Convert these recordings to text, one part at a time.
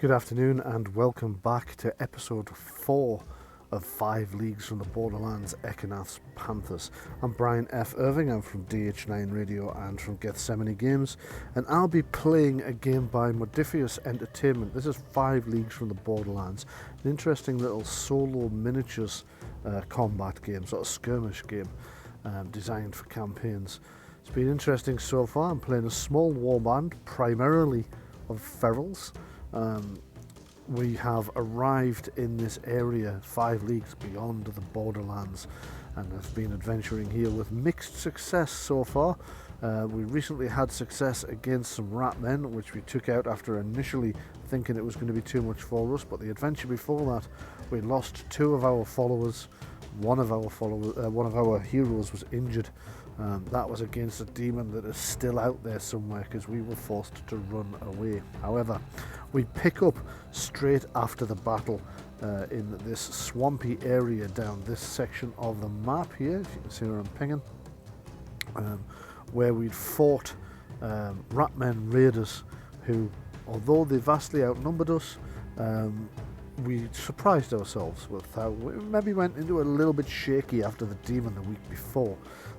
Good afternoon and welcome back to episode 4 of 5 Leagues from the Borderlands, Ekanaths, Panthers. I'm Bryan F. Irving, I'm from DH9 Radio and from Gethsemane Games, and I'll be playing a game by Modiphius Entertainment. This is 5 Leagues from the Borderlands, an interesting little solo miniatures combat game, sort of skirmish game, designed for campaigns. It's been interesting so far. I'm playing a small warband, primarily of ferals. We have arrived in this area 5 leagues beyond the Borderlands and have been adventuring here with mixed success so far. We recently had success against some rat men, which we took out after initially thinking it was going to be too much for us, but the adventure before that we lost 2 of our followers. One of our heroes was injured. That was against a demon that is still out there somewhere because we were forced to run away. However, we pick up straight after the battle in this swampy area down this section of the map here, if you can see where I'm pinging, where we'd fought Ratmen raiders who, although they vastly outnumbered us, we surprised ourselves with how we maybe went into a little bit shaky after the demon the week before.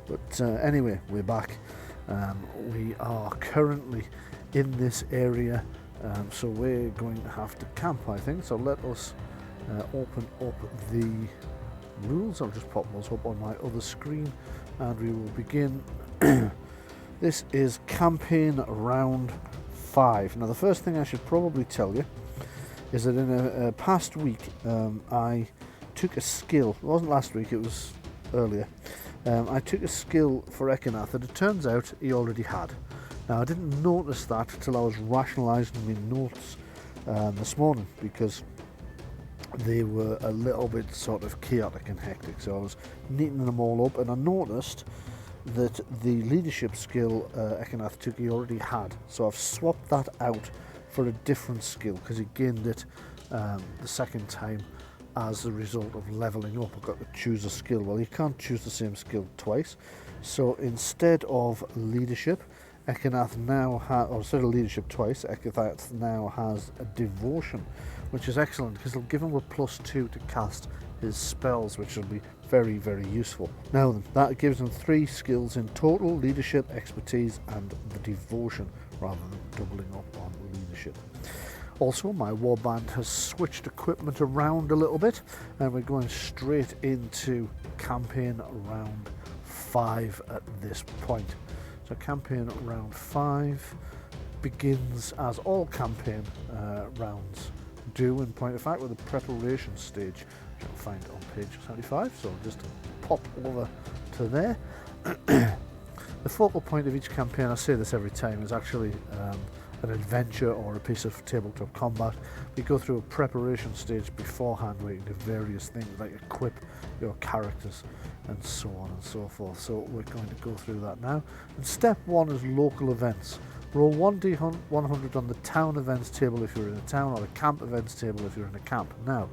But anyway, we're back. We are currently in this area, so we're going to have to camp, I think. So let us open up the rules. I'll just pop those up on my other screen and we will begin. This is campaign round 5. Now the first thing I should probably tell you is that in a past week I took a skill. It wasn't last week, it was earlier. I took a skill for Ekanath that it turns out he already had. Now I didn't notice that till I was rationalising my notes this morning, because they were a little bit sort of chaotic and hectic, so I was neatening them all up and I noticed that the leadership skill Ekanath took he already had, so I've swapped that out for a different skill because he gained it the second time as a result of leveling up. I've got to choose a skill. Well, you can't choose the same skill twice, so instead of leadership, Ekanath now has, or instead of leadership twice, Ekanath now has a devotion, which is excellent because it'll give him a +2 to cast his spells, which will be very, very useful. Now then, that gives him 3 skills in total: leadership, expertise and the devotion, rather than doubling up on leadership. Also, my warband has switched equipment around a little bit and we're going straight into campaign round 5 at this point. So campaign round 5 begins, as all campaign rounds do in point of fact, with a preparation stage, which you'll find on page 75, so I'll just pop over to there. The focal point of each campaign, I say this every time, is actually an adventure or a piece of tabletop combat. We go through a preparation stage beforehand where you can do various things like equip your characters and so on and so forth. So we're going to go through that now. And step 1 is local events. Roll 1d100 on the town events table if you're in a town, or the camp events table if you're in a camp. Now,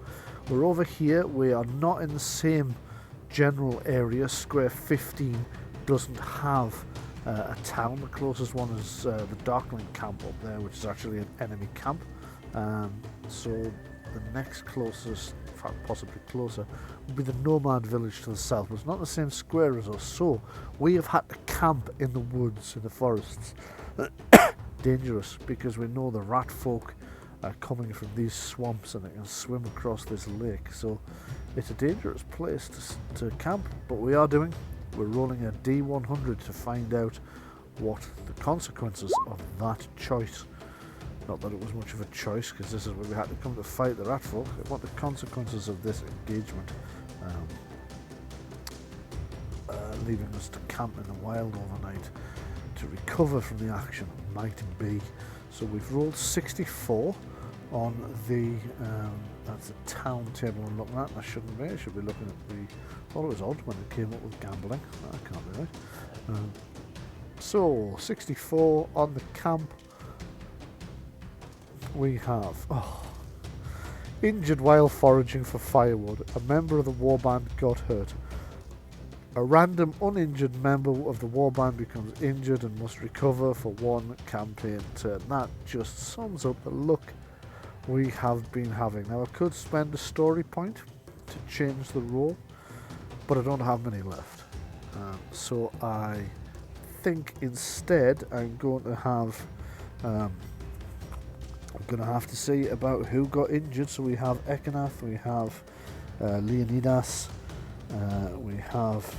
we're over here, we are not in the same general area. Square 15 doesn't have a town. The closest one is the Darkling camp up there, which is actually an enemy camp. So the next closest, in fact possibly closer, would be the Nomad village to the south, but it's not the same square as us, so we have had to camp in the woods, in the forests. Dangerous, because we know the rat folk are coming from these swamps and they can swim across this lake, so it's a dangerous place to camp, but we are doing. We're rolling a D100 to find out what the consequences of that choice, not that it was much of a choice because this is where we had to come to fight the rat folk, what the consequences of this engagement, leaving us to camp in the wild overnight to recover from the action might be. So we've rolled 64 on the that's the town table I'm looking at. I shouldn't be. I should be looking at the. I thought it was odd when it came up with gambling. That can't be right. So 64 on the camp. We have injured while foraging for firewood. A member of the warband got hurt. A random uninjured member of the warband becomes injured and must recover for 1 campaign turn. That just sums up the look we have been having. Now I could spend a story point to change the role, but I don't have many left. So I think instead I'm going to have to see about who got injured. So we have Ekanath, we have Leonidas, we have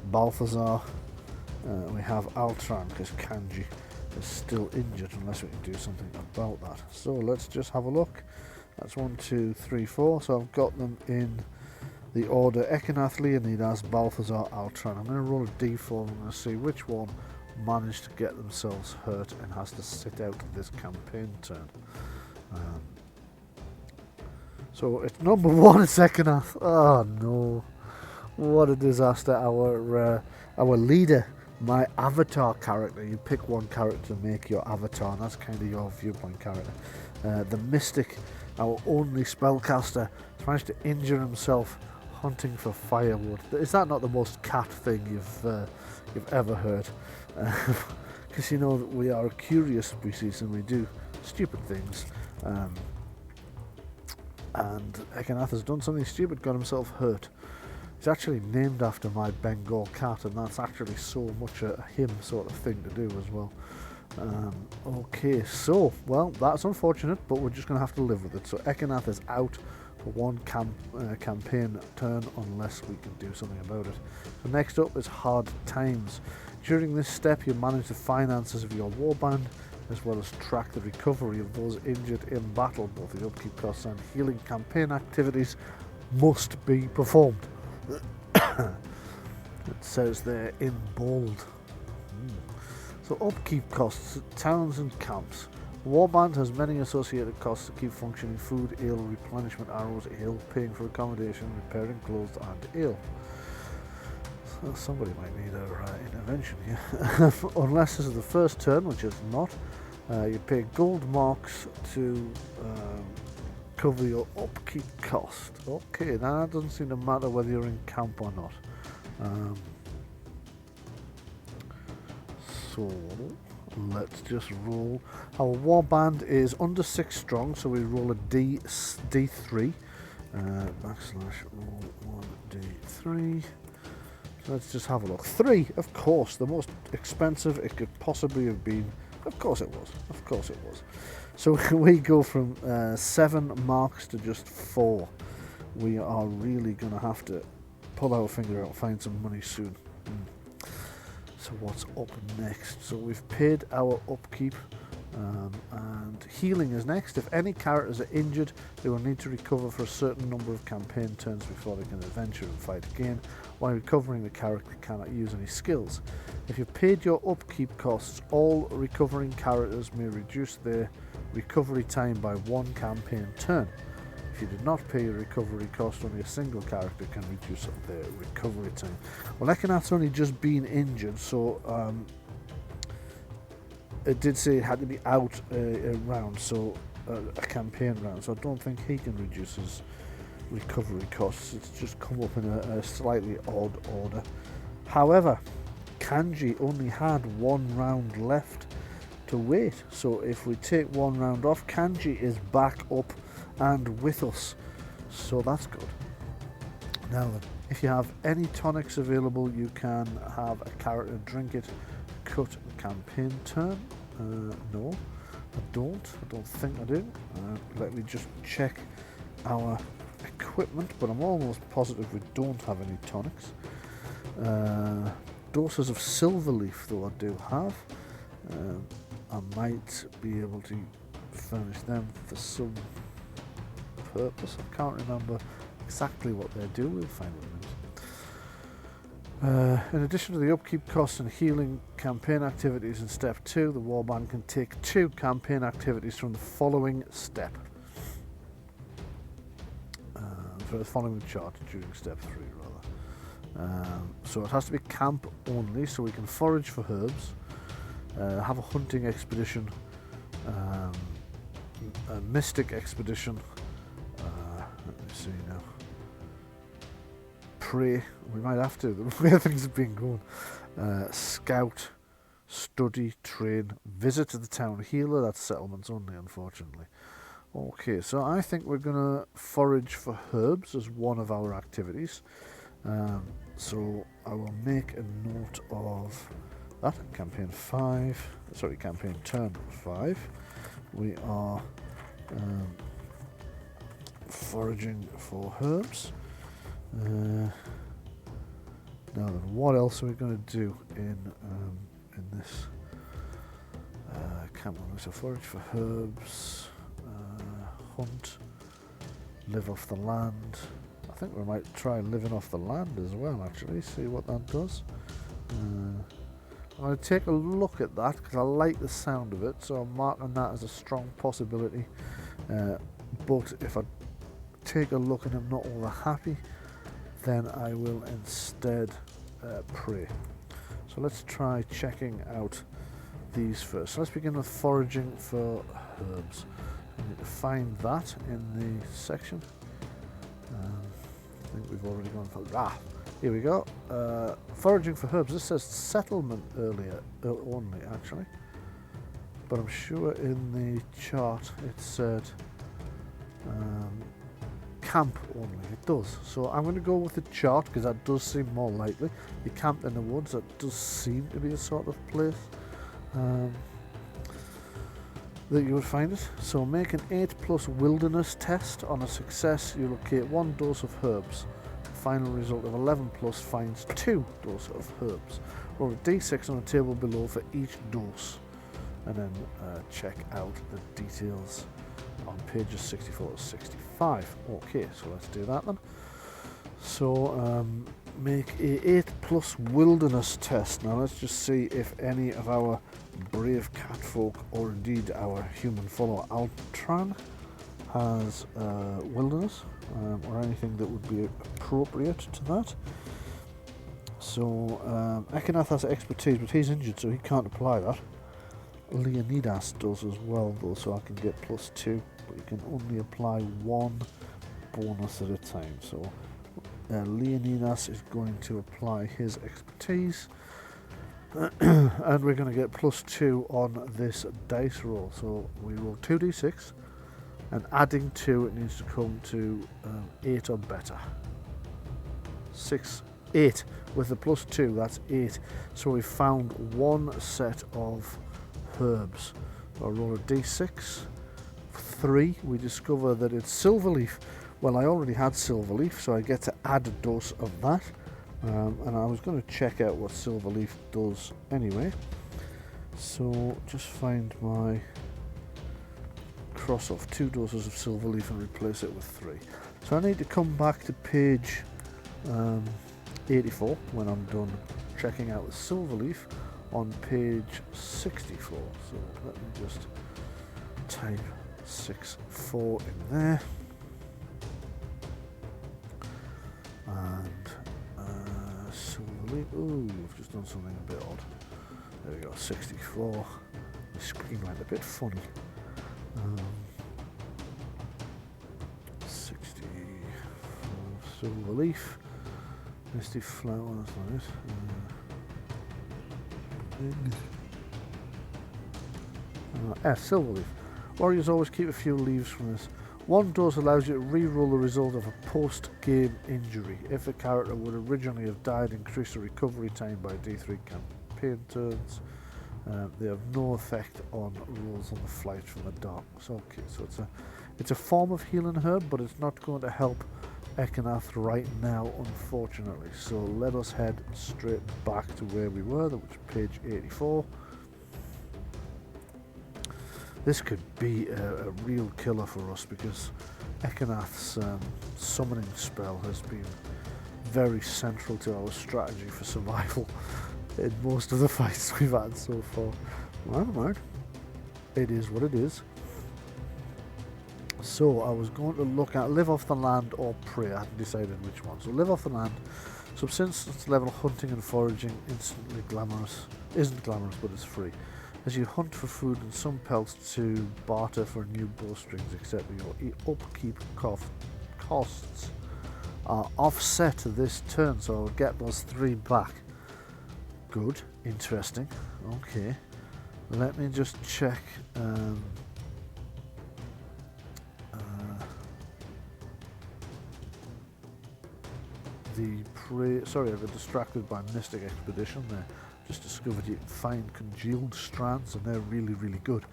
Balthazar, we have Altran, because Kanji is still injured unless we can do something about that. So let's just have a look. That's 1, 2, 3, 4. So I've got them in the order Ekanath, Leonidas, Balthazar, Altran. I'm going to roll a d4 and I'm going to see which one managed to get themselves hurt and has to sit out this campaign turn. So it's number 1 is Ekanath. Oh no, what a disaster. Our leader, my avatar character, you pick one character to make your avatar, and that's kind of your viewpoint character. The mystic, our only spellcaster, has managed to injure himself hunting for firewood. Is that not the most cat thing you've ever heard? Because you know that we are a curious species and we do stupid things. And Ekanath has done something stupid, got himself hurt. It's actually named after my Bengal cat, and that's actually so much a him sort of thing to do as well. Okay, so, well, that's unfortunate, but we're just going to have to live with it. So Ekanath is out for one campaign turn unless we can do something about it. So next up is Hard Times. During this step you manage the finances of your warband as well as track the recovery of those injured in battle. Both the upkeep costs and healing campaign activities must be performed. It says there in bold. So upkeep costs, towns and camps. Warband has many associated costs to keep functioning: food, ale, replenishment arrows, ale, paying for accommodation, repairing clothes and ale. So somebody might need a intervention here. Unless this is the first turn, which is not. You pay gold marks to cover your upkeep cost. Okay, now that doesn't seem to matter whether you're in camp or not. So let's just roll. Our warband is under 6 strong, so we roll a D3. Backslash roll 1d3. So let's just have a look. 3, of course, the most expensive it could possibly have been. Of course it was. Of course it was. So we go from 7 marks to just 4. We are really going to have to pull our finger out and find some money soon. So what's up next? So we've paid our upkeep, and healing is next. If any characters are injured, they will need to recover for a certain number of campaign turns before they can adventure and fight again. While recovering, the character cannot use any skills. If you've paid your upkeep costs, all recovering characters may reduce their recovery time by 1 campaign turn. If you did not pay your recovery cost, only a single character can reduce their recovery time. Well, Ekanath's only just been injured, so it did say it had to be out a round, so a campaign round, so I don't think he can reduce his recovery costs. It's just come up in a slightly odd order. However, Kanji only had 1 round left to wait, so if we take 1 round off, Kanji is back up and with us, so that's good. Now then, if you have any tonics available, you can have a character drink it, cut campaign turn. No, I don't think I do. Let me just check our equipment, but I'm almost positive we don't have any tonics. Doses of Silverleaf though I do have. I might be able to furnish them for some purpose. I can't remember exactly what they do. We'll find what it is. In addition to the upkeep costs and healing campaign activities in step 2, the warband can take 2 campaign activities from the following step. For the following chart during step 3 rather. So it has to be camp only, so we can forage for herbs, have a hunting expedition, a mystic expedition, let me see now, pray, we might have to, the way things have been going, scout, study, train, visit to the town healer, that's settlements only unfortunately, Okay, so I think we're going to forage for herbs as one of our activities. So I will make a note of that. Campaign turn 5. We are foraging for herbs. Now then, what else are we going to do in this campaign? So forage for herbs, hunt, live off the land. I think we might try living off the land as well, actually, see what that does. I'm going to take a look at that because I like the sound of it, so I'm marking that as a strong possibility. But if I take a look and I'm not all that happy, then I will instead pray. So let's try checking out these first. So let's begin with foraging for herbs. I need to find that in the section. I think we've already gone for here we go. Foraging for herbs. This says settlement earlier only, actually, but I'm sure in the chart it said camp only. It does. So I'm going to go with the chart because that does seem more likely. You camp in the woods. That does seem to be the sort of place that you would find it. So make an 8+ wilderness test. On a success, you locate 1 dose of herbs. Final result of 11+ finds 2 doses of herbs. Roll a d6 on the table below for each dose, and then check out the details on pages 64 to 65. Okay, so let's do that then. So make a 8+ wilderness test. Now let's just see if any of our brave catfolk, or indeed our human follower Altran, has wilderness or anything that would be appropriate to that. So Ekanath has expertise, but he's injured, so he can't apply that. Leonidas does as well, though, so I can get +2, but you can only apply 1 bonus at a time. So Leonidas is going to apply his expertise, and we're going to get +2 on this dice roll. So we roll 2d6, and adding 2, it needs to come to 8 or better. 8 with the +2, that's 8. So we found 1 set of herbs. So I roll a d6. 3, we discover that it's silverleaf. Well, I already had silverleaf, so I get to add a dose of that. And I was going to check out what silverleaf does anyway. So just find my cross off 2 doses of silverleaf and replace it with 3. So I need to come back to page 84 when I'm done checking out the silverleaf on page 64. So let me just type 64 in there, and silverleaf. Ooh, I've just done something a bit odd. There we go, 64. The screen went a bit funny. 64 silverleaf. Misty flower, that's not it. Silverleaf. Warriors always keep a few leaves from this. 1 dose allows you to re-roll the result of a post-game injury. If the character would originally have died, increase the recovery time by d3 campaign turns. They have no effect on rolls on the flight from the darkness. Okay, so it's a form of healing herb, but it's not going to help Ekanath right now, unfortunately. So let us head straight back to where we were, which is page 84. This could be a real killer for us because Ekanath's summoning spell has been very central to our strategy for survival in most of the fights we've had so far. Never mind. It is what it is. So I was going to look at live off the land or pray. I hadn't decided which one. So live off the land. Subsistence level hunting and foraging isn't glamorous, but it's free. As you hunt for food and some pelts to barter for new bowstrings, etc., your upkeep costs are offset this turn, so I'll get those 3 back. Good, interesting. Okay, let me just check Sorry, I got distracted by Mystic Expedition there. Just discovered you can find congealed strands, and they're really, really good.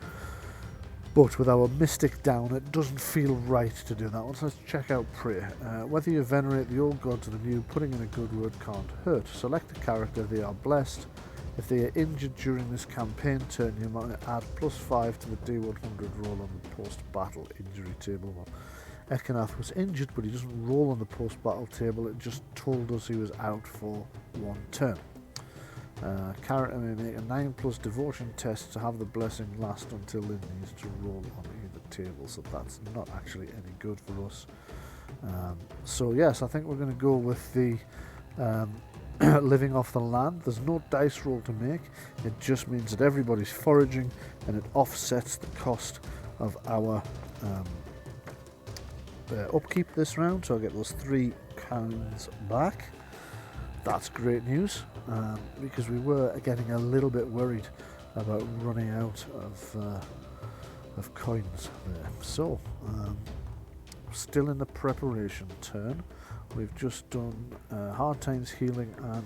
But with our Mystic down, it doesn't feel right to do that one. So let's check out Pray. Whether you venerate the old gods or the new, putting in a good word can't hurt. Select a character, they are blessed. If they are injured during this campaign turn, you might add +5 to the D100 roll on the post-battle injury table. Well, Ekanath was injured, but he doesn't roll on the post-battle table. It just told us he was out for 1 turn. Character may make a 9+ devotion test to have the blessing last until it needs to roll on either table, so that's not actually any good for us. So yes, I think we're going to go with the living off the land. There's no dice roll to make, it just means that everybody's foraging and it offsets the cost of our upkeep this round, so I get those 3 coins back. That's great news, because we were getting a little bit worried about running out of coins there. So, still in the preparation turn. We've just done hard times healing and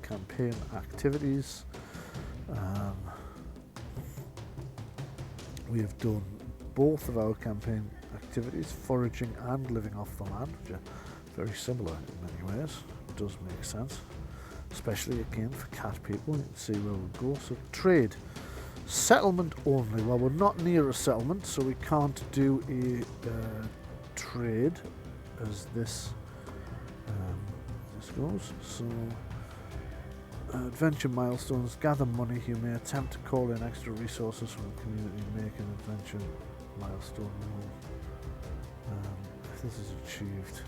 campaign activities. We have done both of our campaign activities, foraging and living off the land, which are very similar in many ways. It does make sense, especially again for cat people. You can see where we go. So trade, settlement only. Well, we're not near a settlement, so we can't do a trade as this goes. So adventure milestones, gather money. You may attempt to call in extra resources from the community, make an adventure milestone roll. If this is achieved,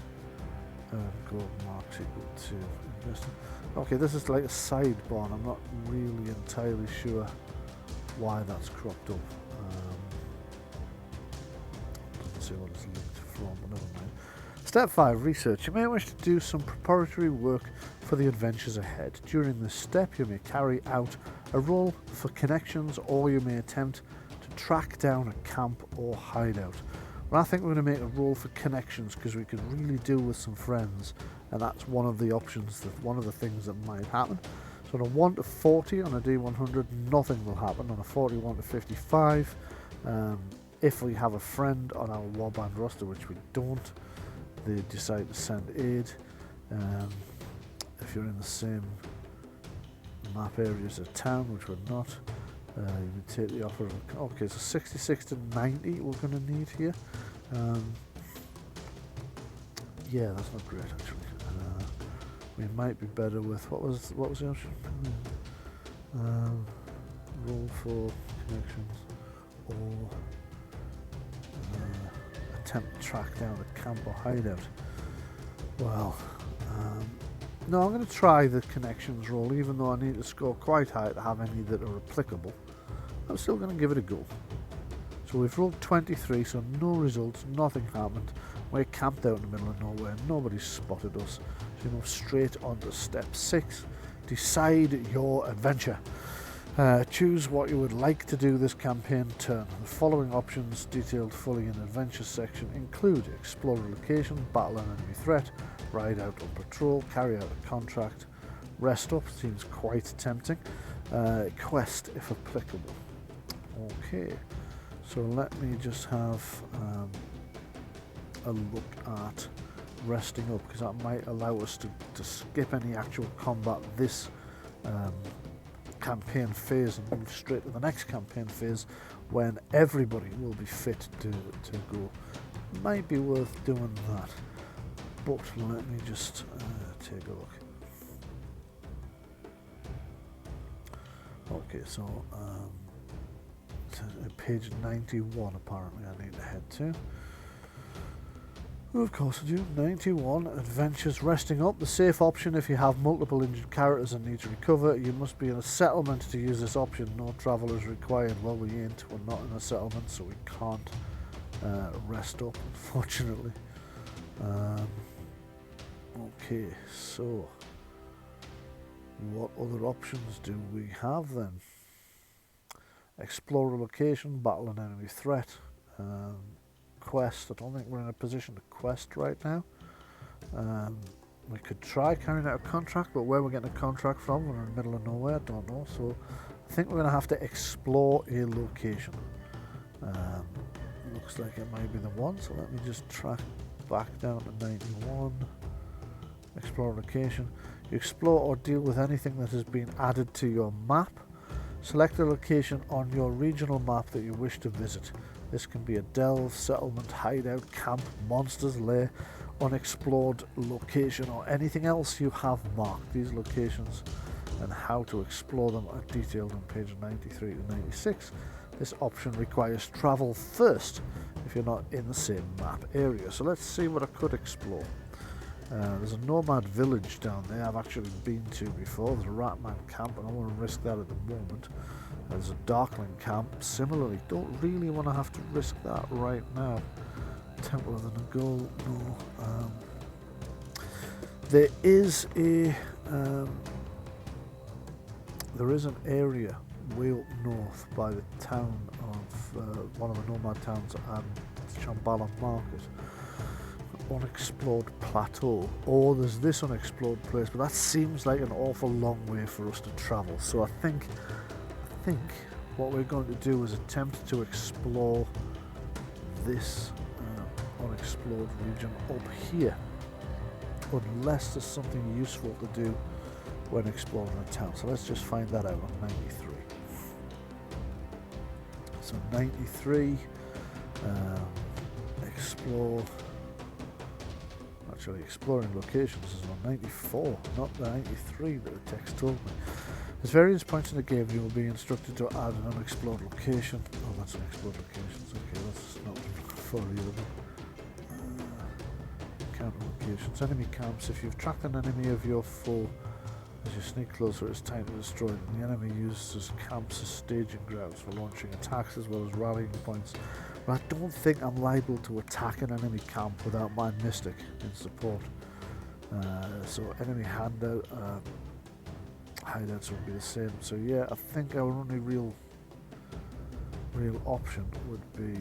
gold marks equal to investment. Okay, this is like a sidebar, and I'm not really entirely sure why that's cropped up. Doesn't say what it's linked from, but never mind. Step 5, research. You may wish to do some preparatory work for the adventures ahead. During this step, you may carry out a roll for connections, or you may attempt to track down a camp or hideout. Well, I think we're going to make a roll for connections because we could really do with some friends, and that's one of the options, one of the things that might happen. So on a 1 to 40 on a D100, nothing will happen. On a 41 to 55, if we have a friend on our warband roster, which we don't, they decide to send aid. If you're in the same map area as a town, which we're not, you would take the offer of okay, so 66 to 90 we're going to need here. Yeah, that's not great actually. We might be better with what was the option? Roll for connections or attempt to track down a camp or hideout. Well, no, I'm going to try the connections roll, even though I need to score quite high to have any that are applicable. I'm still going to give it a go. So we've rolled 23, so no results, nothing happened. We're camped out in the middle of nowhere, nobody's spotted us. So you move straight on to step 6. Decide your adventure. Choose what you would like to do this campaign turn. The following options, detailed fully in the adventure section, include explore a location, battle an enemy threat, ride out on patrol, carry out a contract, rest up, seems quite tempting, quest if applicable. Okay, so let me just have a look at resting up, because that might allow us to skip any actual combat this campaign phase and move straight to the next campaign phase when everybody will be fit to go. Might be worth doing that, but let me just take a look. Okay, so page 91 apparently I need to head to. Of course I do. 91, adventures, resting up. The safe option if you have multiple injured characters and need to recover. You must be in a settlement to use this option. No travel is required. Well, we ain't. We're not in a settlement, so we can't rest up, unfortunately. Okay, so what other options do we have then? Explore a location, battle an enemy threat, quest. I don't think we're in a position to quest right now. We could try carrying out a contract, but where we're getting a contract from, we're in the middle of nowhere, I don't know. So I think we're going to have to explore a location. Looks like it might be the one, so let me just track back down to 91. Explore location. You explore or deal with anything that has been added to your map. Select a location on your regional map that you wish to visit. This can be a delve, settlement, hideout, camp, monster's lair, unexplored location, or anything else you have marked. These locations and how to explore them are detailed on page 93 to 96. This option requires travel first if you're not in the same map area. So let's see what I could explore. There's a nomad village down there I've actually been to before. There's a Ratman camp, and I want to risk that at the moment. There's a Darkling camp. Similarly, don't really want to have to risk that right now. Temple of the Nagul, no. There is an area way up north by the town of one of the nomad towns and Shambling Market. Unexplored plateau, or there's this unexplored place, but that seems like an awful long way for us to travel. So I think what we're going to do is attempt to explore this unexplored region up here, unless there's something useful to do when exploring a town. So let's just find that out on 93. So 93, explore. Actually, exploring locations is on 94, not the 93 that the text told me. There's various points in the game you will be instructed to add an unexplored location. Oh, that's unexplored locations. Okay, that's not for you. Encounter locations. Enemy camps. If you've tracked an enemy of your foe, as you sneak closer, it's time to destroy them. The enemy uses camps as staging grounds for launching attacks as well as rallying points. But I don't think I'm liable to attack an enemy camp without my mystic in support. So enemy hideouts would be the same. So yeah, I think our only real option would be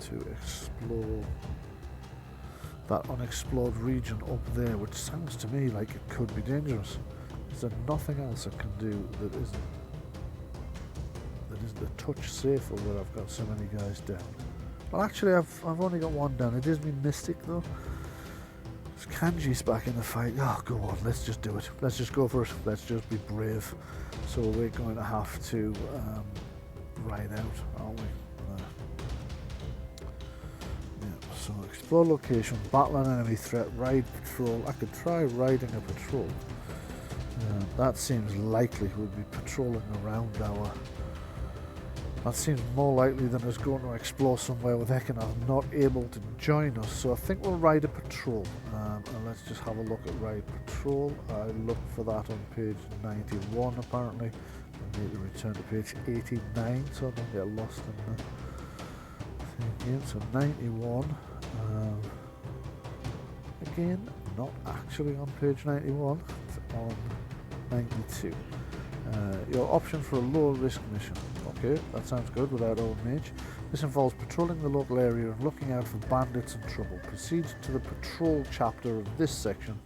to explore that unexplored region up there, which sounds to me like it could be dangerous. Is there nothing else I can do that isn't a touch safer where I've got so many guys down? Well, actually, I've only got one down. It is me mystic though. Kanji's back in the fight. Oh, go on, let's just do it. Let's just go for it. Let's just be brave. So we're going to have to ride out, aren't we? Yeah, so explore location, battle an enemy threat, ride patrol. I could try riding a patrol. That seems likely. We'll be patrolling around our... That seems more likely than us going to explore somewhere with Ekanath not able to join us. So I think we'll ride a patrol. And let's just have a look at ride patrol. I looked for that on page 91 apparently. I need to return to page 89 so I don't get lost in the thing again. So 91. Again, not actually on page 91. It's on 92. Your option for a lower risk mission. Okay, that sounds good without old mage. This involves patrolling the local area and looking out for bandits and trouble. Proceed to the patrol chapter of this section.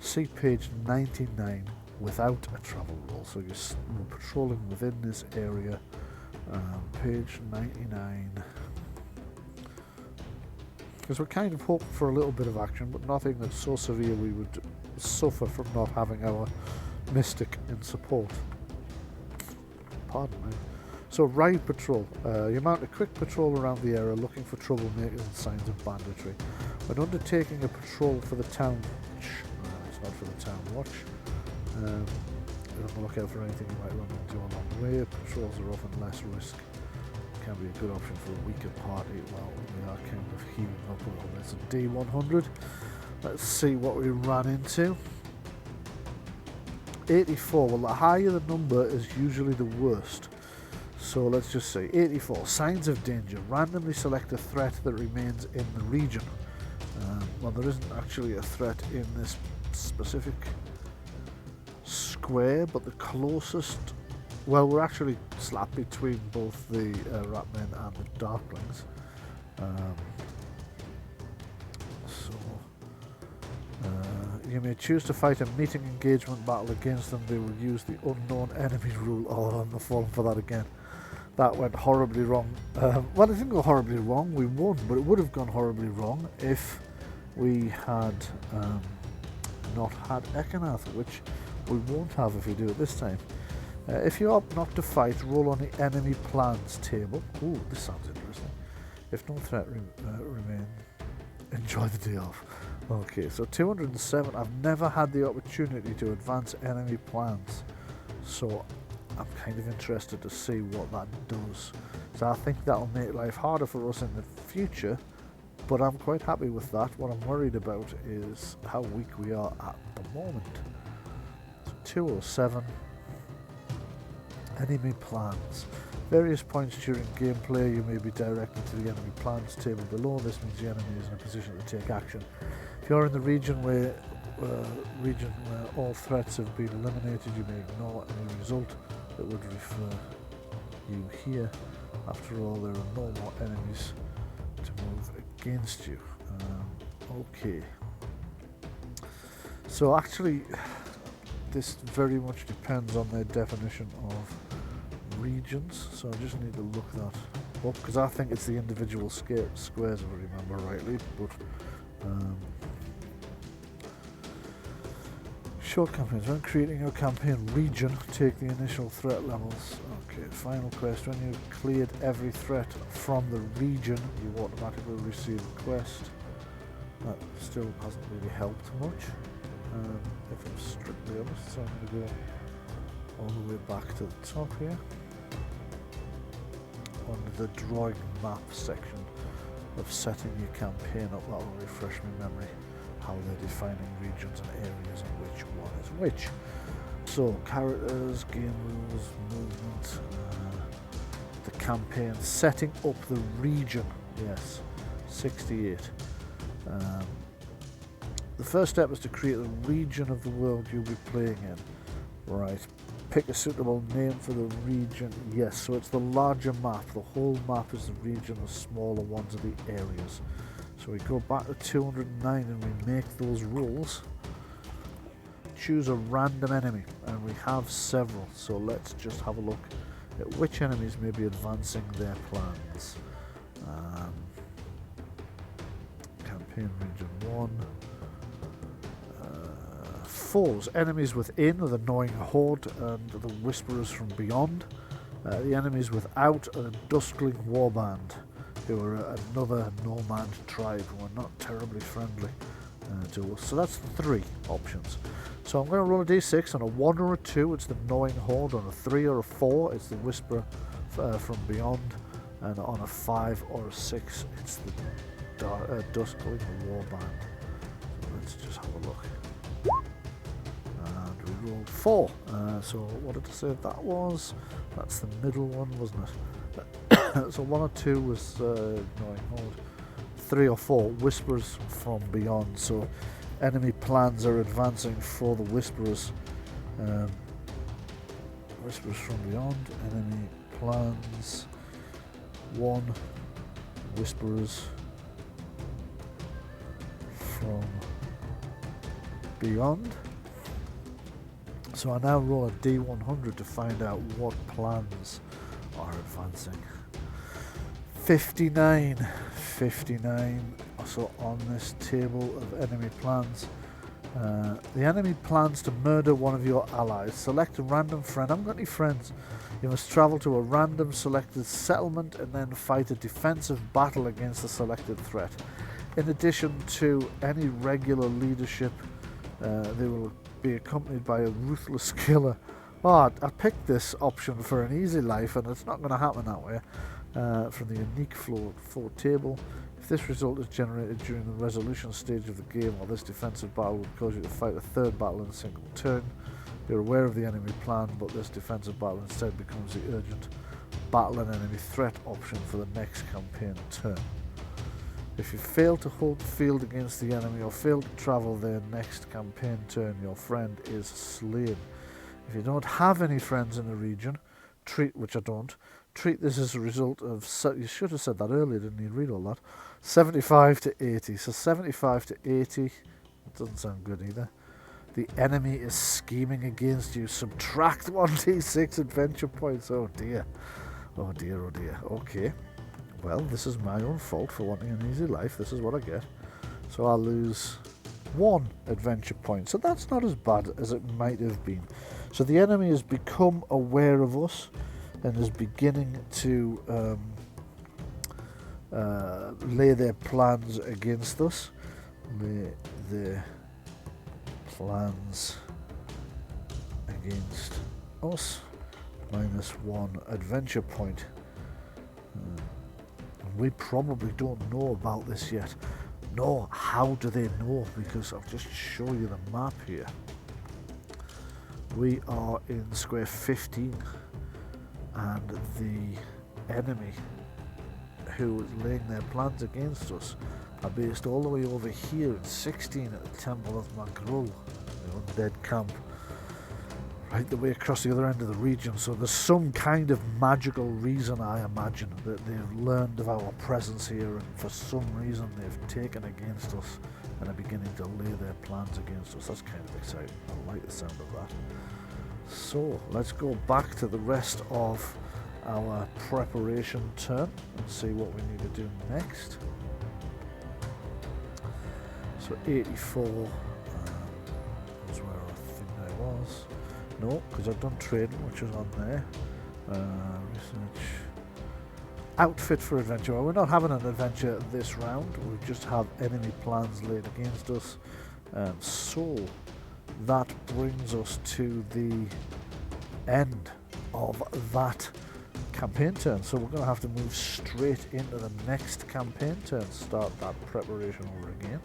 See page 99 without a travel roll. So you're patrolling within this area. Page 99. Because we're kind of hoping for a little bit of action, but nothing that's so severe we would suffer from not having our mystic in support. Pardon me. So ride patrol. You mount a quick patrol around the area looking for troublemakers and signs of banditry. When undertaking a patrol for the town watch, it's not for the town watch, you're on the lookout for anything you might run into along the way. Patrols are often less risk. Can be a good option for a weaker party. Well, we are kind of healing up a little bit. So D100. Let's see what we ran into. 84. Well, the higher the number is usually the worst. So let's just say 84. Signs of danger. Randomly select a threat that remains in the region. Well, there isn't actually a threat in this specific square, but the closest... Well, we're actually slap between both the Ratmen and the Darklings. So You may choose to fight a meeting engagement battle against them. They will use the unknown enemy rule. Oh, I'm falling for that again. That went horribly wrong. Well, it didn't go horribly wrong. We won, but it would have gone horribly wrong if we had not had Ekanath, which we won't have if we do it this time. If you opt not to fight, roll on the enemy plans table. Ooh, this sounds interesting. If no threat remains, enjoy the day off. Okay, so 207. I've never had the opportunity to advance enemy plans, so I'm kind of interested to see what that does. So I think that'll make life harder for us in the future, but I'm quite happy with that. What I'm worried about is how weak we are at the moment. So 207. Enemy plans. Various points during gameplay you may be directed to the enemy plans table below. This means the enemy is in a position to take action. If you're in the region where all threats have been eliminated, you may ignore any result that would refer you here. After all, there are no more enemies to move against you. Okay. So actually, this very much depends on their definition of regions, so I just need to look that up, because I think it's the individual squares, if I remember rightly, but short campaigns. When creating your campaign region, take the initial threat levels. Okay, final quest. When you've cleared every threat from the region, you automatically receive a quest. That still hasn't really helped much, if I'm strictly honest, so I'm going to go all the way back to the top here. Under the drawing map section of setting your campaign up, that will refresh my memory how they're defining regions and areas and which one is which. So characters, game rules, movement, the campaign, setting up the region, yes, 68. The first step is to create the region of the world you'll be playing in. Right. Pick a suitable name for the region. Yes, so it's the larger map. The whole map is the region, the smaller ones are the areas. So we go back to 209 and we make those rolls. Choose a random enemy, and we have several. So let's just have a look at which enemies may be advancing their plans. Campaign region 1. Foes. Enemies within are the gnawing horde and the whisperers from beyond. The enemies without are the duskling warband, who are another nomad tribe who are not terribly friendly to us. So that's the 3 options. So I'm going to roll a d6. On a 1 or a 2 it's the gnawing horde, on a 3 or a 4 it's the whisperer from beyond, and on a 5 or a 6 it's the duskling warband. So let's just have a look. We rolled 4. So what did I say that was? That's the middle one, wasn't it? So 1 or 2 was gnawing horde. 3 or 4 whisperers from beyond. So enemy plans are advancing for the whisperers. Whisperers from beyond. Enemy plans 1 whisperers from beyond. So I now roll a D100 to find out what plans are advancing. 59. So on this table of enemy plans, the enemy plans to murder one of your allies. Select a random friend. I haven't got any friends. You must travel to a random selected settlement and then fight a defensive battle against the selected threat. In addition to any regular leadership, they will be accompanied by a ruthless killer. Oh, I picked this option for an easy life, and it's not going to happen that way. From the unique floor table, if this result is generated during the resolution stage of the game, or this defensive battle would cause you to fight a 3rd battle in a single turn. You're aware of the enemy plan, but this defensive battle instead becomes the urgent battle and enemy threat option for the next campaign turn. If you fail to hold the field against the enemy or fail to travel their next campaign turn, your friend is slain. If you don't have any friends in the region, which I don't, treat this as a result of, you should have said that earlier, didn't you? Read all that. 75 to 80. So 75 to 80, that doesn't sound good either. The enemy is scheming against you. Subtract 1d6 adventure points. Oh dear. Oh dear, oh dear. Okay. Well, this is my own fault for wanting an easy life. This is what I get. So I'll lose 1 adventure point. So that's not as bad as it might have been. So the enemy has become aware of us and is beginning to lay their plans against us. Lay their plans against us. -1 adventure point. We probably don't know about this yet. No, how do they know? Because I'll just show you the map here. We are in square 15 and the enemy who is laying their plans against us are based all the way over here in 16 at the Temple of Magrul, the undead camp, right the way across the other end of the region. So there's some kind of magical reason, I imagine, that they've learned of our presence here, and for some reason they've taken against us and are beginning to lay their plans against us. That's kind of exciting. I like the sound of that. So let's go back to the rest of our preparation turn and see what we need to do next. So 84 was where I think I was. No, because I've done trading, which is on there. Research. Outfit for adventure. Well, we're not having an adventure this round. We just have enemy plans laid against us. So that brings us to the end of that campaign turn. So we're going to have to move straight into the next campaign turn. Start that preparation over again.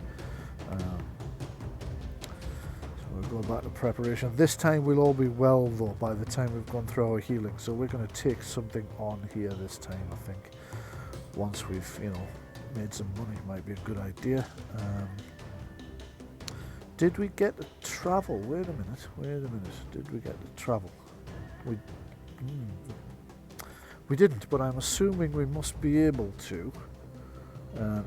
So we'll go back to preparation. This time we'll all be well though by the time we've gone through our healing. So we're going to take something on here this time, I think. Once we've, made some money, might be a good idea. Did we get to travel? Wait a minute. Did we get to travel? We didn't, but I'm assuming we must be able to,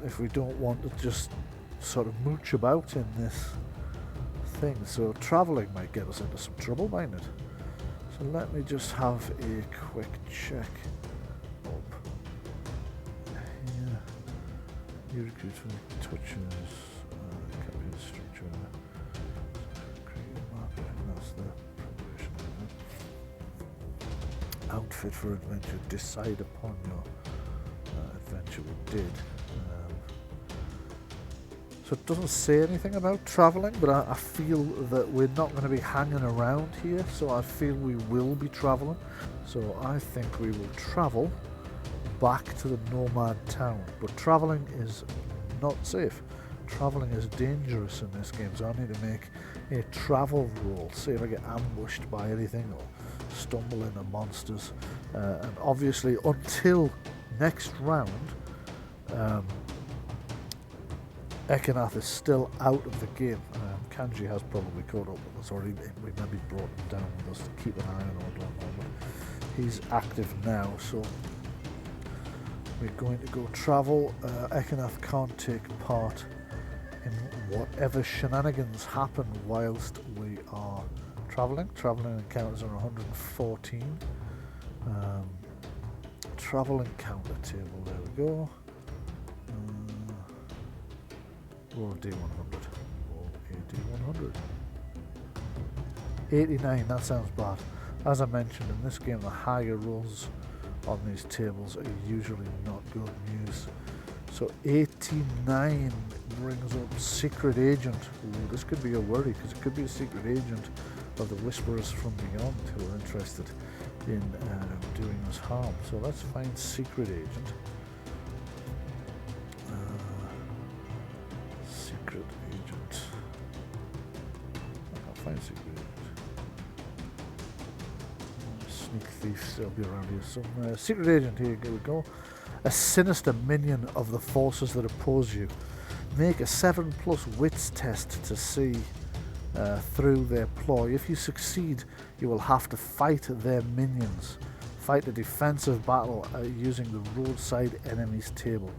if we don't want to just sort of mooch about in this thing. So travelling might get us into some trouble, mightn't it? So let me just have a quick check up here. New recruit from touches, campaign structure, create a market, and that's the preparation. Outfit for adventure. Decide upon your adventure. We did. So it doesn't say anything about travelling, but I feel that we're not going to be hanging around here, so I feel we will be travelling. So I think we will travel back to the nomad town. But travelling is not safe. Travelling is dangerous in this game, so I need to make a travel roll. See if I get ambushed by anything or stumble into monsters. And obviously until next round, Ekanath is still out of the game. Kanji has probably caught up with us, or we maybe brought him down with us to keep an eye on him. But he's active now, so we're going to go travel. Ekanath can't take part in whatever shenanigans happen whilst we are travelling. Travelling encounters are 114. Travel encounter table, there we go. Roll a D100. Roll a D100. 89, that sounds bad. As I mentioned, in this game the higher rolls on these tables are usually not good news. So 89 brings up Secret Agent. Ooh, this could be a worry, because it could be a secret agent of the Whisperers from Beyond who are interested in doing us harm. So let's find Secret Agent. Secret Agent. I can't find Secret Agent. Sneak Thief still be around here somewhere. Secret Agent, here we go. A sinister minion of the forces that oppose you. Make a 7+ wits test to see through their ploy. If you succeed, you will have to fight their minions. Fight a defensive battle using the roadside enemies table.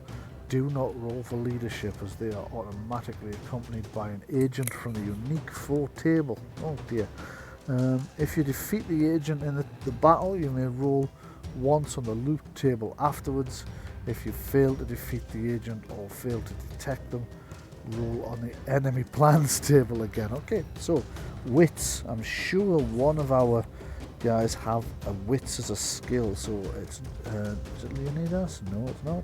do not roll for leadership, as they are automatically accompanied by an agent from the unique foe table. Oh dear. If you defeat the agent in the battle, you may roll once on the loot table afterwards. If you fail to defeat the agent or fail to detect them, roll on the enemy plans table again. Okay, so wits. I'm sure one of our guys have a wits as a skill, so it's is it Leonidas? No, it's not.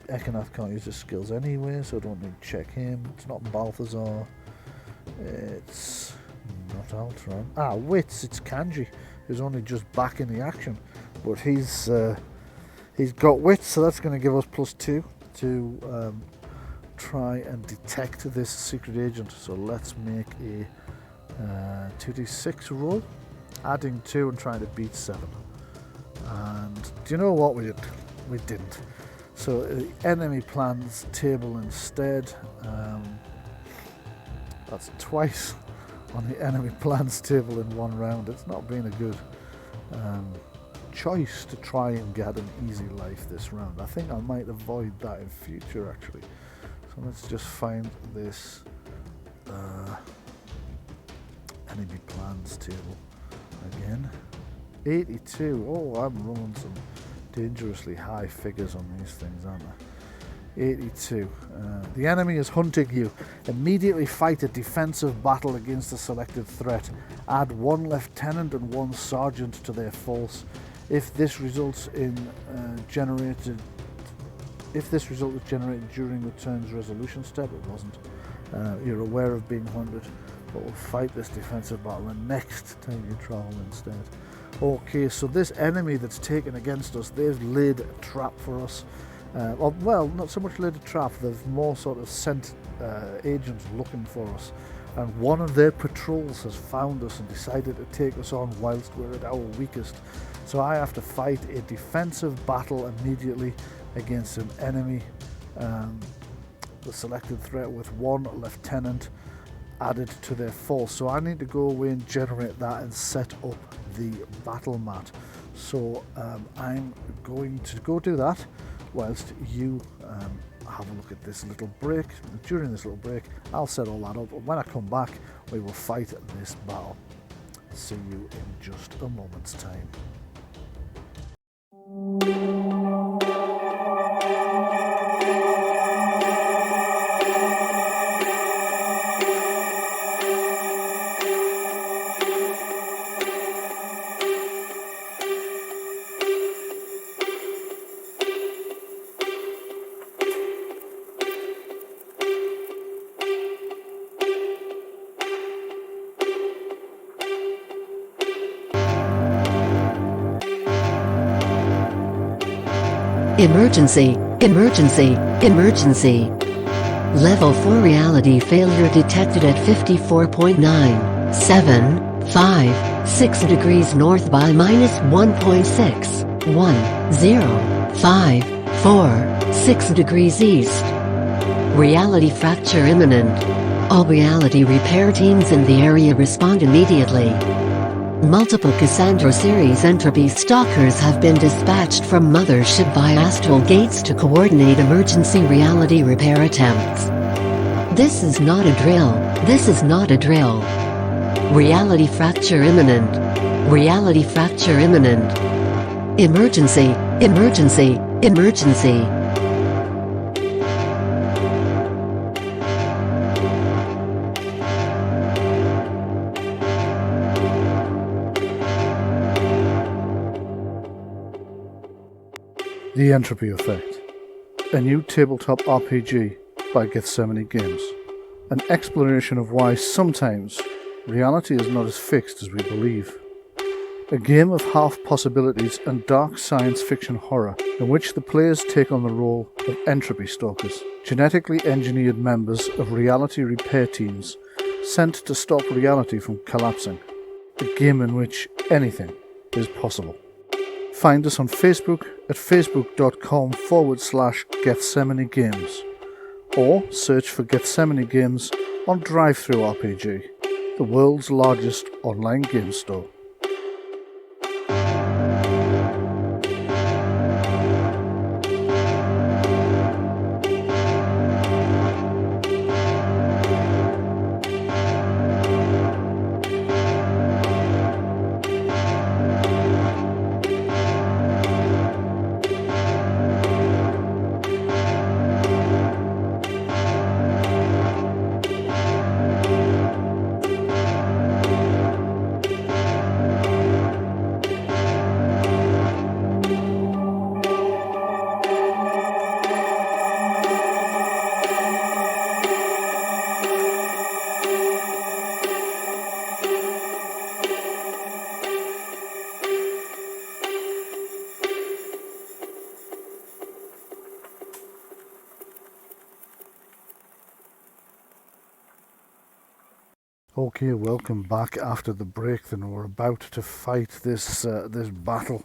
Ekanath can't use his skills anyway, so I don't need to check him. It's not Balthazar. It's not Altron. Wits, it's Kanji, who's only just back in the action, but he's got wits, so that's going to give us +2 to try and detect this secret agent. So let's make a 2d6 roll, adding 2 and trying to beat 7. And do you know what we did? We didn't. So the enemy plans table instead. That's twice on the enemy plans table in one round. It's not been a good choice to try and get an easy life this round. I think I might avoid that in future, actually. So let's just find this enemy plans table again. 82. Oh, I'm rolling some dangerously high figures on these things, aren't I? 82. The enemy is hunting you. Immediately fight a defensive battle against the selected threat. Add 1 lieutenant and 1 sergeant to their force. If this result is generated during the turn's resolution step, it wasn't. You're aware of being hunted, but will fight this defensive battle the next time you travel instead. Okay, so this enemy that's taken against us, they've laid a trap for us. Well, not so much laid a trap, they've more sort of sent agents looking for us. And one of their patrols has found us and decided to take us on whilst we're at our weakest. So I have to fight a defensive battle immediately against an enemy, the selected threat, with 1 lieutenant added to their force. So I need to go away and generate that and set up the battle mat. So I'm going to go do that whilst you have a look at this little break. During this little break, I'll set all that up, and when I come back, we will fight this battle. See you in just a moment's time. Emergency, emergency, emergency. Level 4 reality failure detected at 54.975 degrees north by -1.61054 degrees east. Reality fracture imminent. All reality repair teams in the area respond immediately. Multiple Cassandra series entropy stalkers have been dispatched from Mothership via astral gates to coordinate emergency reality repair attempts. This is not a drill. This is not a drill. Reality fracture imminent. Reality fracture imminent. Emergency, emergency, emergency. The Entropy Effect, a new tabletop RPG by Gethsemane Games. An exploration of why sometimes reality is not as fixed as we believe. A game of half possibilities and dark science fiction horror in which the players take on the role of entropy stalkers, genetically engineered members of reality repair teams sent to stop reality from collapsing. A game in which anything is possible. Find us on Facebook at facebook.com/Gethsemane Games, or search for Gethsemane Games on DriveThruRPG, the world's largest online game store. Okay, welcome back after the break. Then we're about to fight this battle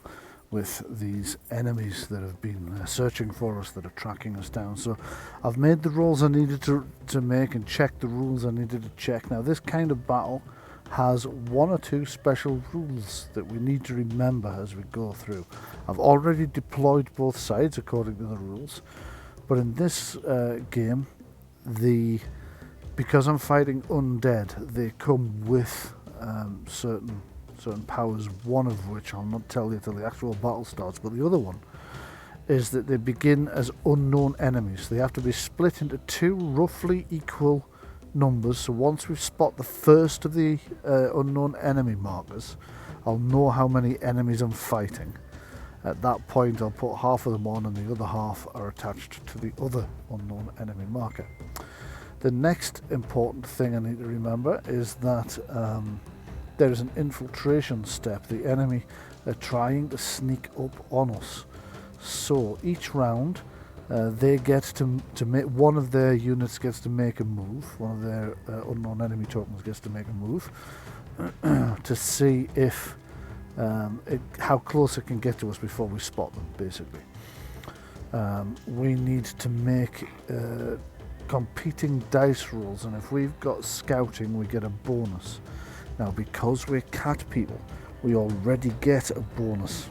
with these enemies that have been searching for us, that are tracking us down. So I've made the rolls I needed to make and checked the rules I needed to check. Now this kind of battle has one or two special rules that we need to remember as we go through. I've already deployed both sides according to the rules, but in this game, because I'm fighting undead, they come with certain powers, one of which I'll not tell you till the actual battle starts, but the other one is that they begin as unknown enemies. They have to be split into two roughly equal numbers, so once we spot the first of the unknown enemy markers, I'll know how many enemies I'm fighting. At that point I'll put half of them on and the other half are attached to the other unknown enemy marker. The next important thing I need to remember is that there is an infiltration step. The enemy are trying to sneak up on us. So each round they get to make, one of their units gets to make a move, one of their unknown enemy tokens gets to make a move to see if how close it can get to us before we spot them, basically. We need to make competing dice rolls, and if we've got scouting we get a bonus. Now because we're cat people, we already get a bonus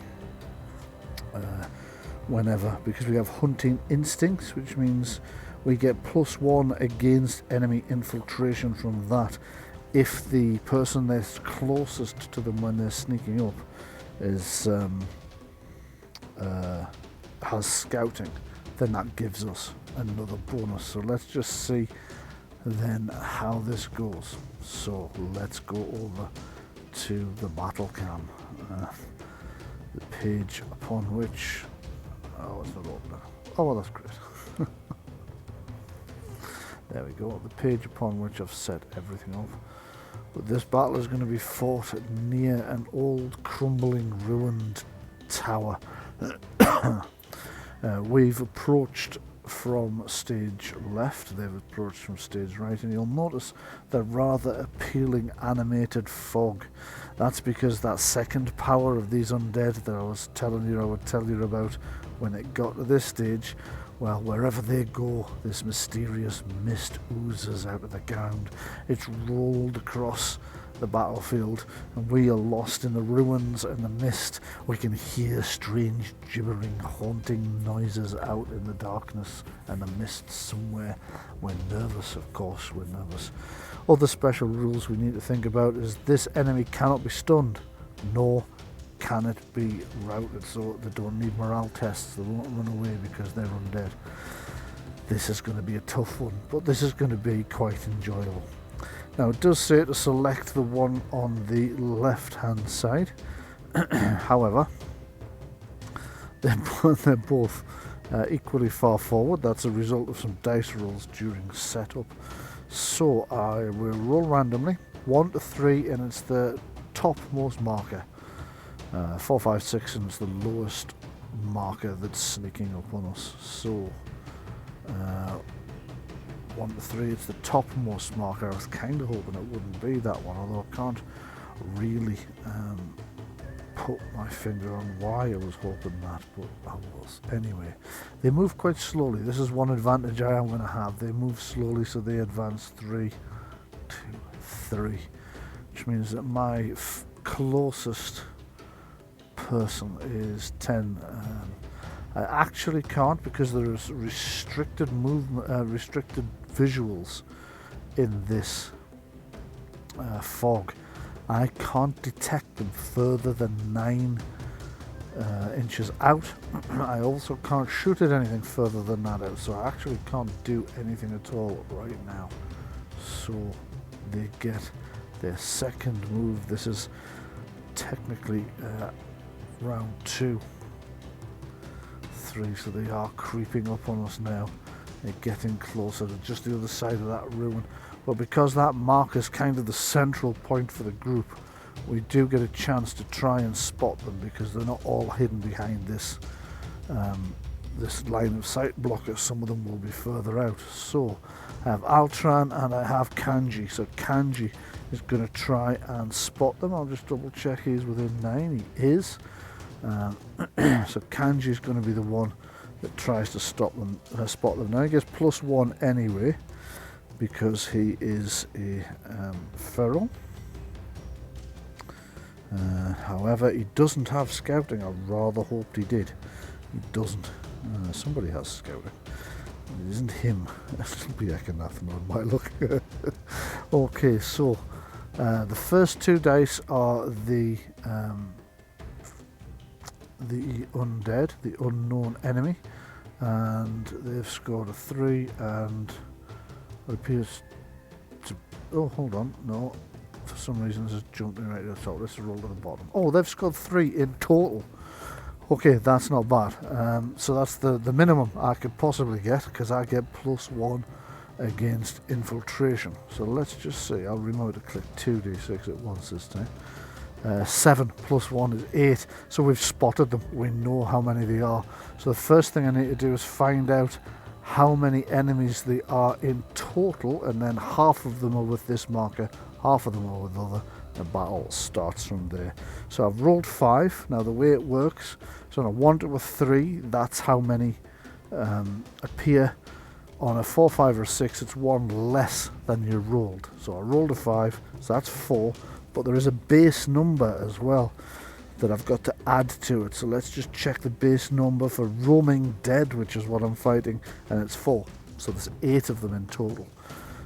whenever, because we have hunting instincts, which means we get +1 against enemy infiltration from that if the person that's closest to them when they're sneaking up is has scouting, then that gives us another bonus. So let's just see then how this goes. So let's go over to the battle cam, the page upon which, oh, it's not opening. Oh well, that's great. There we go, the page upon which I've set everything up. But this battle is going to be fought near an old crumbling ruined tower. We've approached from stage left, they've approached from stage right, and you'll notice the rather appealing animated fog. That's because that second power of these undead that I was telling you I would tell you about, when it got to this stage, well, wherever they go, this mysterious mist oozes out of the ground. It's rolled across the battlefield, and we are lost in the ruins and the mist. We can hear strange, gibbering, haunting noises out in the darkness and the mist somewhere. We're nervous, of course, we're nervous. Other special rules we need to think about is this enemy cannot be stunned, nor can it be routed, so they don't need morale tests, they won't run away because they're undead. This is going to be a tough one, but this is going to be quite enjoyable. Now it does say to select the one on the left hand side. However, they're both equally far forward. That's a result of some dice rolls during setup. So I will roll randomly 1 to 3, and it's the topmost marker. 4, 5, 6, and it's the lowest marker that's sneaking up on us. So 1 to 3, it's the topmost marker. I was kind of hoping it wouldn't be that one, although I can't really put my finger on why I was hoping that, but I was. Anyway, they move quite slowly. This is one advantage I am going to have. They move slowly, so they advance 3, 2, 3, which means that my closest person is 10. I actually can't, because there is restricted movement, restricted visuals in this fog. I can't detect them further than 9 inches out. I also can't shoot at anything further than that out, so I actually can't do anything at all right now. So they get their second move. This is technically round 2, 3, so they are creeping up on us now. They're getting closer to just the other side of that ruin, but because that mark is kind of the central point for the group, we do get a chance to try and spot them, because they're not all hidden behind this this line of sight blocker. Some of them will be further out. So I have Altran and I have Kanji. So Kanji is going to try and spot them. I'll just double check he's within 9. He is. So Kanji is going to be the one that tries to spot them. Now he gets +1 anyway, because he is a feral. However, he doesn't have scouting. I rather hoped he did. He doesn't. Somebody has scouting. It isn't him. It'll be Ekanath on my look. Okay, so the first 2 dice are the undead, the unknown enemy, and they've scored a 3, and it appears to... Oh, hold on, no. For some reason this is jumping right to the top. Let's roll to the bottom. Oh, they've scored 3 in total. Okay, that's not bad. So that's the minimum I could possibly get, because I get +1 against infiltration. So let's just see. I'll remotely click 2d6 at once this time. 7 + 1 is 8. So we've spotted them. We know how many they are. So the first thing I need to do is find out how many enemies they are in total, and then half of them are with this marker, half of them are with other. The battle starts from there. So I've rolled 5. Now the way it works, so on a 1 to a 3, that's how many appear. On a 4, 5 or 6, it's 1 less than you rolled. So I rolled a 5, so that's 4, but there is a base number as well that I've got to add to it. So let's just check the base number for roaming dead, which is what I'm fighting, and it's 4. So there's 8 of them in total.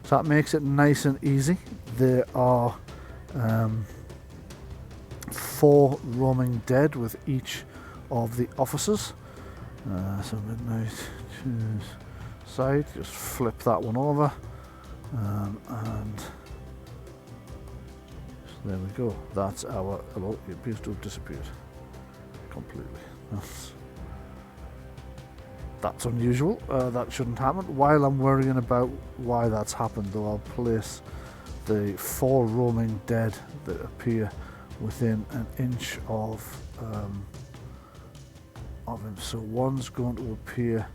So that makes it nice and easy. There are 4 roaming dead with each of the officers. So midnight choose side, just flip that one over, and so there we go. That's our... Hello, it appears to have disappeared completely. That's unusual. That shouldn't happen. While I'm worrying about why that's happened, though, I'll place the 4 roaming dead that appear within an inch of him. So one's going to appear.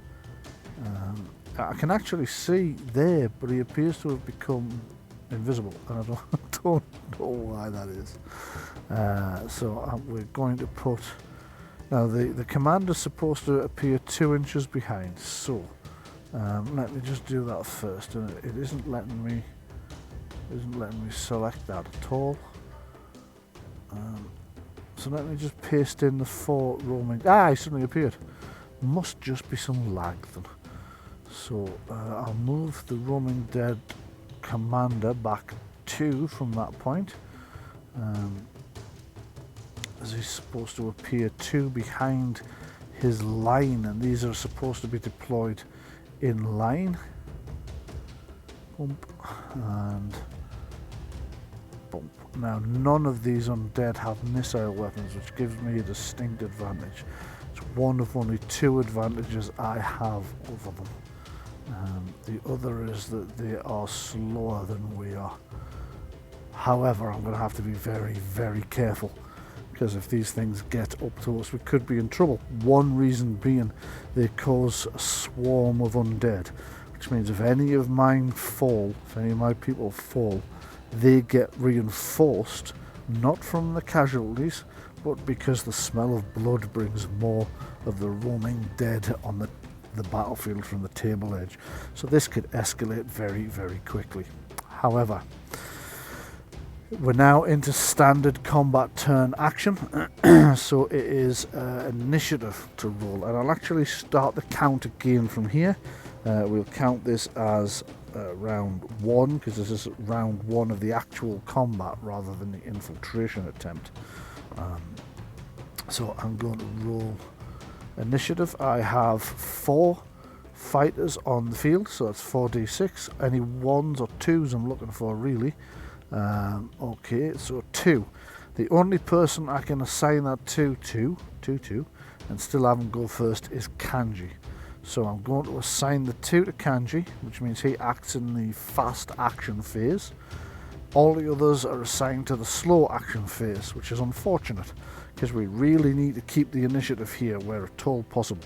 I can actually see there, but he appears to have become invisible, and I don't know why that is. So we're going to put... Now the commander's supposed to appear 2 inches behind, so let me just do that first, and it isn't letting me select that at all. So let me just paste in the 4 roaming... he suddenly appeared. Must just be some lag then. So I'll move the roaming dead commander back 2 from that point, as he's supposed to appear 2 behind his line, and these are supposed to be deployed in line. Bump and bump. Now none of these undead have missile weapons, which gives me a distinct advantage. It's one of only 2 advantages I have over them. The other is that they are slower than we are. However, I'm going to have to be very, very careful, because if these things get up to us, we could be in trouble. One reason being they cause a swarm of undead, which means if any of mine fall, if any of my people fall, they get reinforced, not from the casualties, but because the smell of blood brings more of the roaming dead on the battlefield from the table edge. So this could escalate very, very quickly. However, we're now into standard combat turn action, so it is initiative to roll, and I'll actually start the count again from here. We'll count this as round 1, because this is round 1 of the actual combat rather than the infiltration attempt. So I'm going to roll initiative. I have 4 fighters on the field, so that's 4d6. Any 1s or 2s I'm looking for, really. Okay, so 2. The only person I can assign that to, and still have him go first, is Kanji. So I'm going to assign the 2 to Kanji, which means he acts in the fast action phase. All the others are assigned to the slow action phase, which is unfortunate, because we really need to keep the initiative here where at all possible.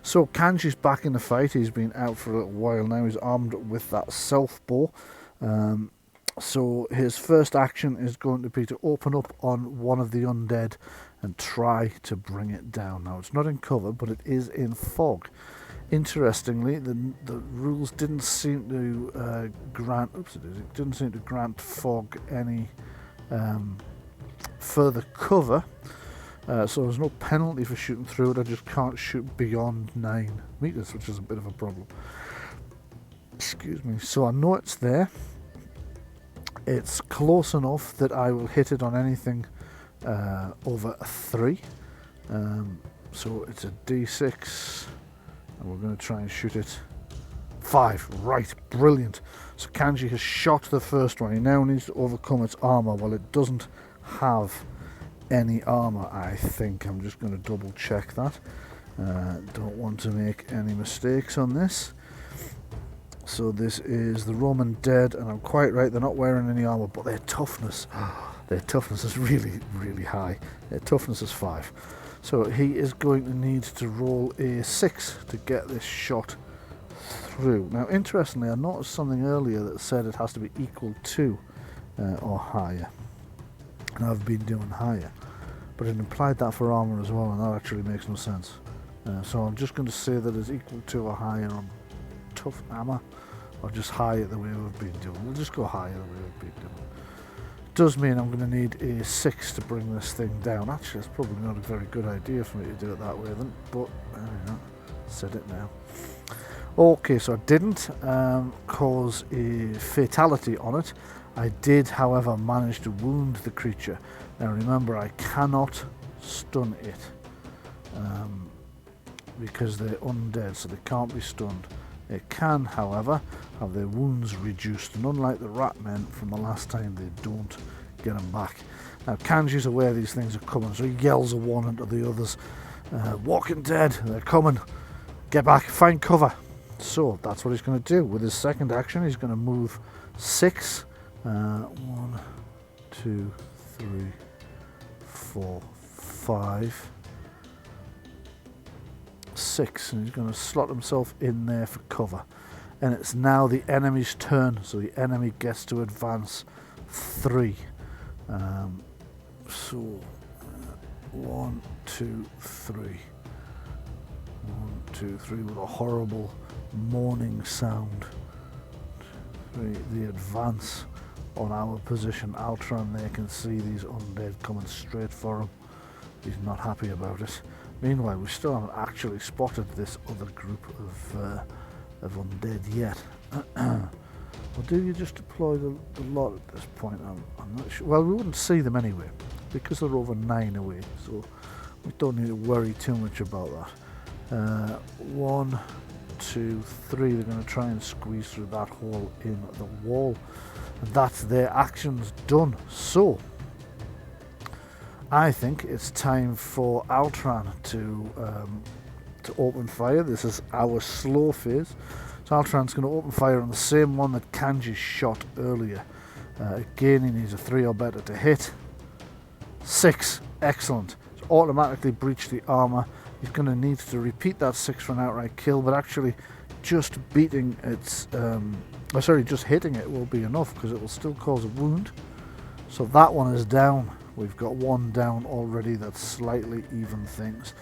So Kanji's back in the fight. He's been out for a little while now. He's armed with that self bow. So his first action is going to be to open up on one of the undead and try to bring it down. Now it's not in cover, but it is in fog. Interestingly, the rules didn't seem to grant. It didn't seem to grant fog any further cover. So there's no penalty for shooting through it. I just can't shoot beyond 9 meters, which is a bit of a problem. Excuse me. So I know it's there. It's close enough that I will hit it on anything over a 3. So it's a D6, and we're going to try and shoot it. 5. Right, brilliant. So Kanji has shot the first one. He now needs to overcome its armor. Well, it doesn't have any armor, I think. I'm just going to double check that. Don't want to make any mistakes on this. So this is the Roman dead, and I'm quite right, they're not wearing any armor, but their toughness is really, really high. Their toughness is 5. So he is going to need to roll a 6 to get this shot through. Now, interestingly, I noticed something earlier that said it has to be equal to or higher. And I've been doing higher. But it implied that for armor as well, and that actually makes no sense. So I'm just going to say that it's equal to or higher on tough armor, or just higher the way we've been doing. We'll just go higher the way we've been doing. Does mean I'm going to need a 6 to bring this thing down. Actually, it's probably not a very good idea for me to do it that way then, but there we go. Said it now. Okay, so I didn't cause a fatality on it. I did, however, manage to wound the creature. Now remember, I cannot stun it because they're undead, so they can't be stunned. They can, however, have their wounds reduced, and unlike the rat men from the last time, they don't get them back. Now Kanji's aware these things are coming, so he yells a warning to the others. Walking dead, they're coming. Get back, find cover. So that's what he's going to do. With his second action, he's going to move 6. 1, 2, 3, 4, 5, 6, and he's going to slot himself in there for cover. And it's now the enemy's turn, so the enemy gets to advance 3. So 1, 2, 3. 1, 2, 3 with a horrible moaning sound. 3, the advance on our position. Altran there can see these undead coming straight for him. He's not happy about it. Meanwhile, we still haven't actually spotted this other group of undead yet. Or do you just deploy the lot at this point? I'm not sure. Well, we wouldn't see them anyway because they're over 9 away, so we don't need to worry too much about that. 1, 2, 3. They're going to try and squeeze through that hole in the wall. And that's their actions done. So I think it's time for Altran to open fire. This is our slow phase. So Altran's going to open fire on the same one that Kanji shot earlier. Again, he needs a 3 or better to hit. 6. Excellent. So automatically breach the armor. He's going to need to repeat that 6 for an outright kill, but actually just beating its... just hitting it will be enough because it will still cause a wound. So that one is down. We've got 1 down already. That slightly even things.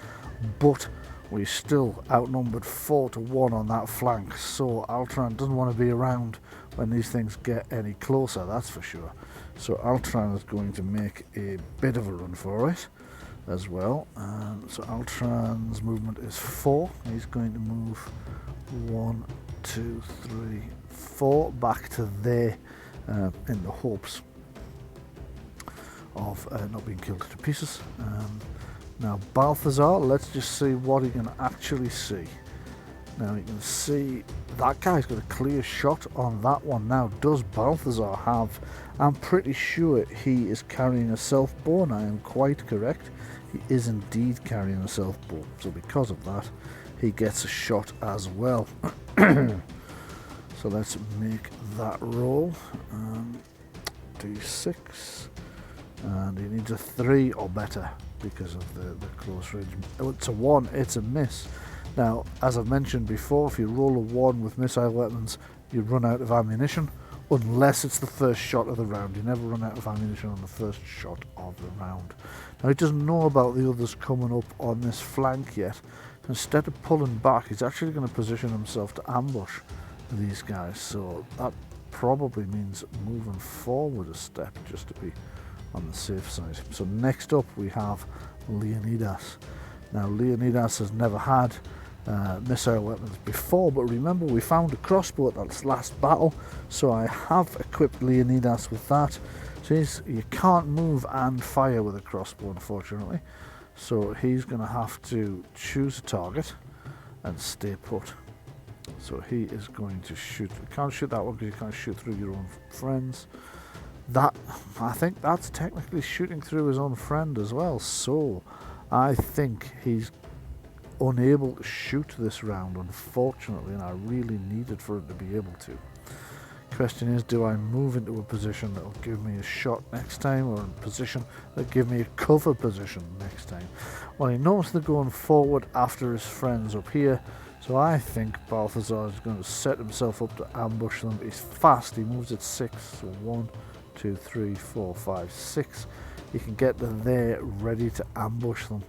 But we still outnumbered 4 to 1 on that flank. So Altran doesn't want to be around when these things get any closer, that's for sure. So Altran is going to make a bit of a run for it as well. So Altran's movement is 4. He's going to move 1, 2, 3, 4 back to there in the hopes of not being killed to pieces. Now Balthazar, let's just see what he can actually see. Now you can see that guy's got a clear shot on that one. Now does Balthazar have... I'm pretty sure he is carrying a self-bow, and I am quite correct. He is indeed carrying a self-bow. So because of that, he gets a shot as well. So let's make that roll. D6. And he needs a 3 or better. because of the close range. It's a 1, it's a miss. Now, as I've mentioned before, if you roll a 1 with missile weapons, you run out of ammunition, unless it's the first shot of the round. You never run out of ammunition on the first shot of the round. Now, he doesn't know about the others coming up on this flank yet. Instead of pulling back, he's actually going to position himself to ambush these guys. So that probably means moving forward a step just to be on the safe side. So next up we have Leonidas. Now Leonidas has never had missile weapons before, but remember we found a crossbow at that last battle, so I have equipped Leonidas with that. So you can't move and fire with a crossbow, unfortunately, so he's going to have to choose a target and stay put. So he is going to shoot. You can't shoot that one because you can't shoot through your own friends. That, I think that's technically shooting through his own friend as well, so I think he's unable to shoot this round, unfortunately, and I really needed for it to be able to. Question is, do I move into a position that will give me a shot next time, or a position that will give me a cover position next time? Well, he knows they're going forward after his friends up here, so I think Balthazar is going to set himself up to ambush them. He's fast, he moves at 6, so 1, 2, 3, 4, 5, 6. He can get them there ready to ambush them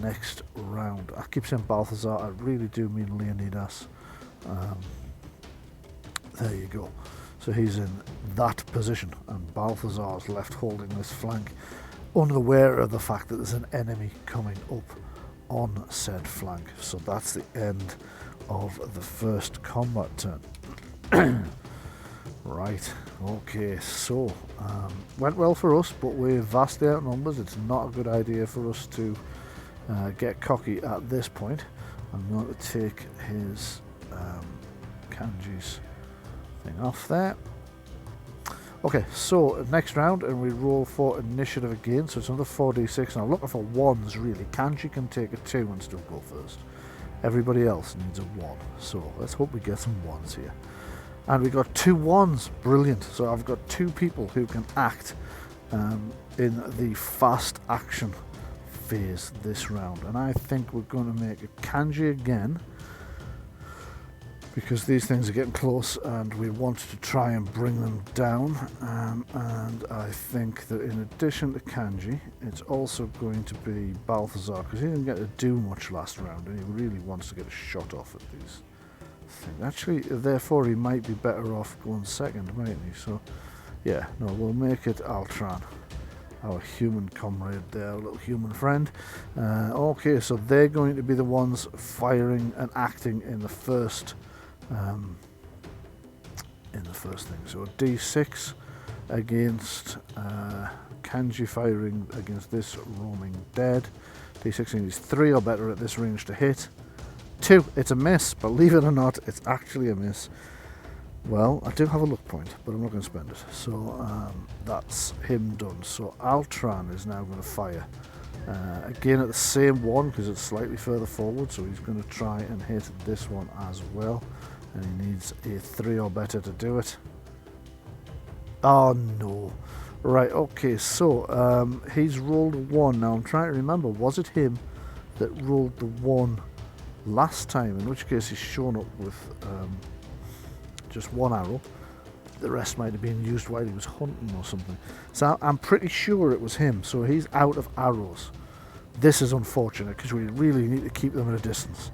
next round. I keep saying Balthazar, I really do mean Leonidas. There you go. So he's in that position, and Balthazar's left holding this flank, unaware of the fact that there's an enemy coming up on said flank. So that's the end of the first combat turn. Right, okay, so went well for us, but we're vastly outnumbered. It's not a good idea for us to get cocky at this point. I'm going to take his Kanji's thing off there. Okay, so next round, and we roll for initiative again, so it's another 4d6, and I'm looking for 1s really. Kanji can take a 2 and still go first. Everybody else needs a 1, so let's hope we get some 1s here. And we got 2 1s, brilliant. So I've got 2 people who can act in the fast action phase this round, and I think we're going to make a Kanji again, because these things are getting close and we want to try and bring them down, and I think that in addition to Kanji, it's also going to be Balthazar, because he didn't get to do much last round and he really wants to get a shot off at these things. Actually, therefore he might be better off going second, mightn't he? So yeah, no, we'll make it Altran, our human comrade there, our little human friend. Okay, so they're going to be the ones firing and acting in the first thing. So D6 against Kanji firing against this roaming dead. D6 needs 3 or better at this range to hit. 2, it's a miss. Believe it or not, it's actually a miss. Well, I do have a luck point, but I'm not going to spend it. So that's him done. So Altran is now going to fire. Again at the same one, because it's slightly further forward, so he's going to try and hit this one as well. And he needs a 3 or better to do it. Oh no. Right, okay, so he's rolled a 1. Now I'm trying to remember, was it him that rolled the 1 last time? In which case he's shown up with just 1 arrow. The rest might have been used while he was hunting or something. So I'm pretty sure it was him, so he's out of arrows. This is unfortunate, because we really need to keep them at a distance.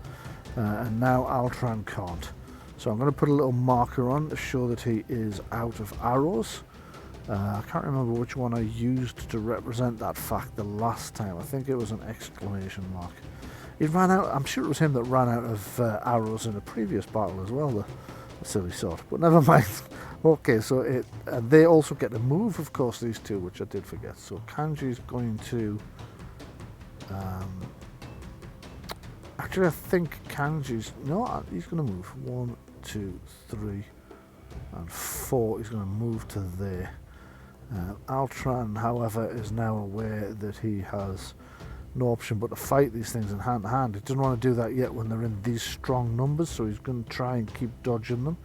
And now Altran can't. So I'm going to put a little marker on to show that he is out of arrows. I can't remember which one I used to represent that fact the last time. I think it was an exclamation mark. He ran out, I'm sure it was him that ran out of arrows in a previous battle as well, the silly sort. But never mind. Okay, so they also get to move, of course, these 2, which I did forget. So Kanji's going to... actually, I think Kanji's... No, he's going to move. 1, 2, 3, and 4. He's going to move to there. Altran, however, is now aware that he has no option but to fight these things in hand to hand. He doesn't want to do that yet when they're in these strong numbers, so he's going to try and keep dodging them.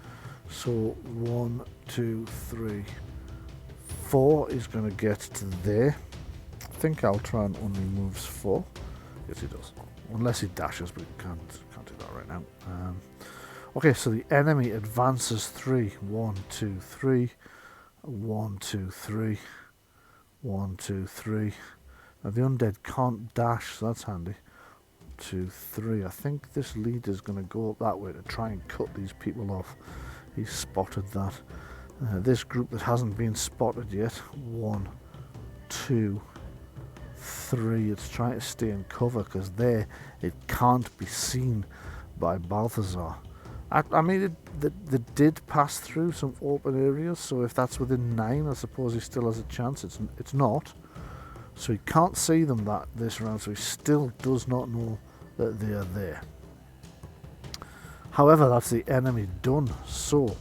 So 1, 2, 3, 4 is going to get to there. think Altran only moves 4. Yes, he does. Unless he dashes, but he can't do that right now. Okay, so the enemy advances 3. 1, 2, 3. 1, 2, 3. 1, 2, 3. Now the undead can't dash, so that's handy. 2, 3. I think this leader's going to go up that way to try and cut these people off. He's spotted that. This group that hasn't been spotted yet. 1, 2, 3. It's trying to stay in cover because there it can't be seen by Balthazar. I mean, they did pass through some open areas, so if that's within 9, I suppose he still has a chance. It's not, so he can't see them this round, so he still does not know that they are there. However, that's the enemy done, so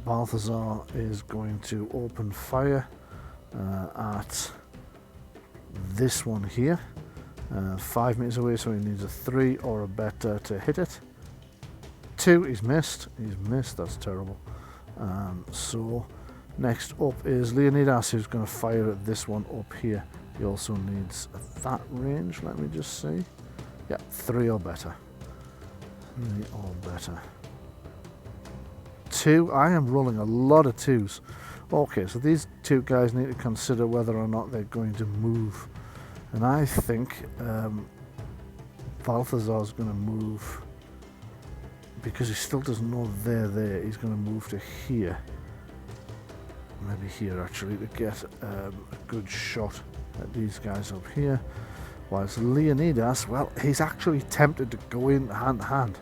Balthazar is going to open fire at this one here, 5 meters away, so he needs a 3 or a better to hit it. 2, he's missed, that's terrible. So next up is Leonidas, who's going to fire at this one up here. He also needs that range, let me just see. Yeah, 3 or better. 3 or better. 2, I am rolling a lot of 2s. Okay, so these 2 guys need to consider whether or not they're going to move. And I think Balthazar's going to move, because he still doesn't know they're there. He's going to move to here. Maybe here actually, to get a good shot at these guys up here. Whilst Leonidas, well, he's actually tempted to go in hand to hand,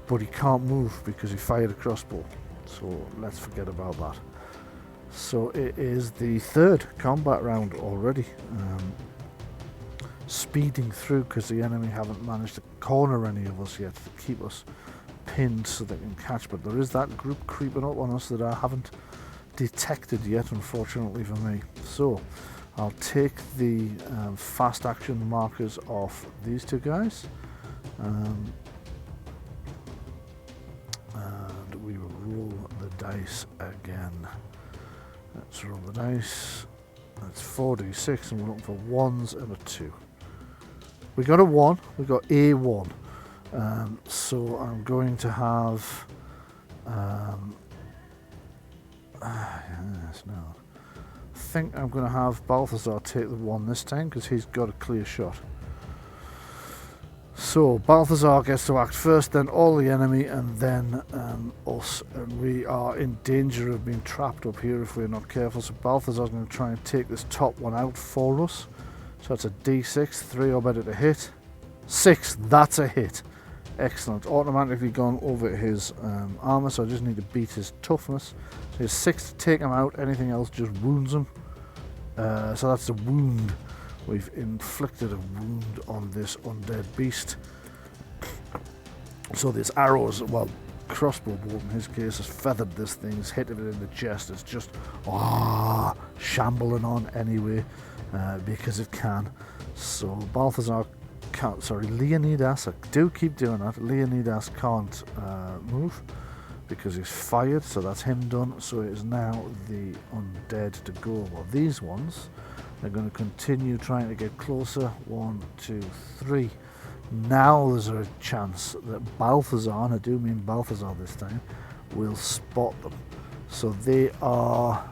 but he can't move because he fired a crossbow. So let's forget about that. So it is the 3rd combat round already. Speeding through because the enemy haven't managed to corner any of us yet to keep us pinned so they can catch, but there is that group creeping up on us that I haven't detected yet, unfortunately for me. So I'll take the fast action markers off these 2 guys, and we will roll the dice again. Let's roll the dice. That's 4d6 and we're looking for 1s and a 2. We got a 1, we got a 1. So I'm going to have yes, no. I think I'm going to have Balthazar take the 1 this time because he's got a clear shot. So Balthazar gets to act first, then all the enemy, and then us, and we are in danger of being trapped up here if we're not careful. So Balthazar's going to try and take this top one out for us. So that's a d6, 3 or better to hit. 6, that's a hit. Excellent. Automatically gone over his armor, so I just need to beat his toughness. So his 6 to take him out, anything else just wounds him. So that's a wound. We've inflicted a wound on this undead beast. So these arrows, well, crossbow bolt in his case, has feathered this thing, has hit it in the chest. It's just shambling on anyway, because it can. So Balthazar can't, sorry, Leonidas, I do keep doing that. Leonidas can't move because he's fired, so that's him done. So it is now the undead to go. Well, these ones, they're going to continue trying to get closer. 1, 2, 3. Now there's a chance that Balthazar, and I do mean Balthazar this time, will spot them. So they are,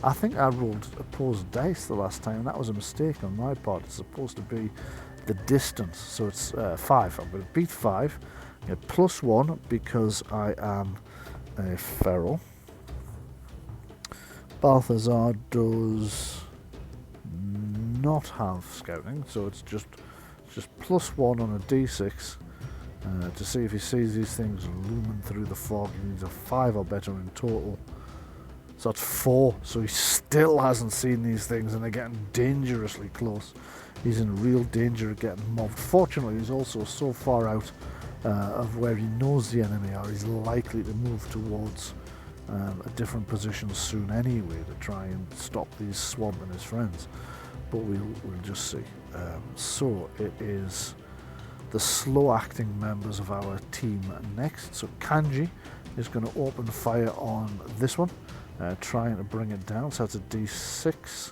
I think I rolled opposed dice the last time, and that was a mistake on my part. It's supposed to be the distance, so it's 5. I'm going to beat 5, get +1 because I am a feral. Balthazar does not have scouting, so it's just +1 on a d6 to see if he sees these things looming through the fog. He needs a 5 or better in total, so that's 4. So he still hasn't seen these things, and they're getting dangerously close. He's in real danger of getting mobbed. Fortunately, he's also so far out of where he knows the enemy are, he's likely to move towards a different position soon anyway to try and stop these swamp and his friends. But we'll just see. So it is the slow-acting members of our team next. So Kanji is going to open fire on this one, trying to bring it down. So that's a d6.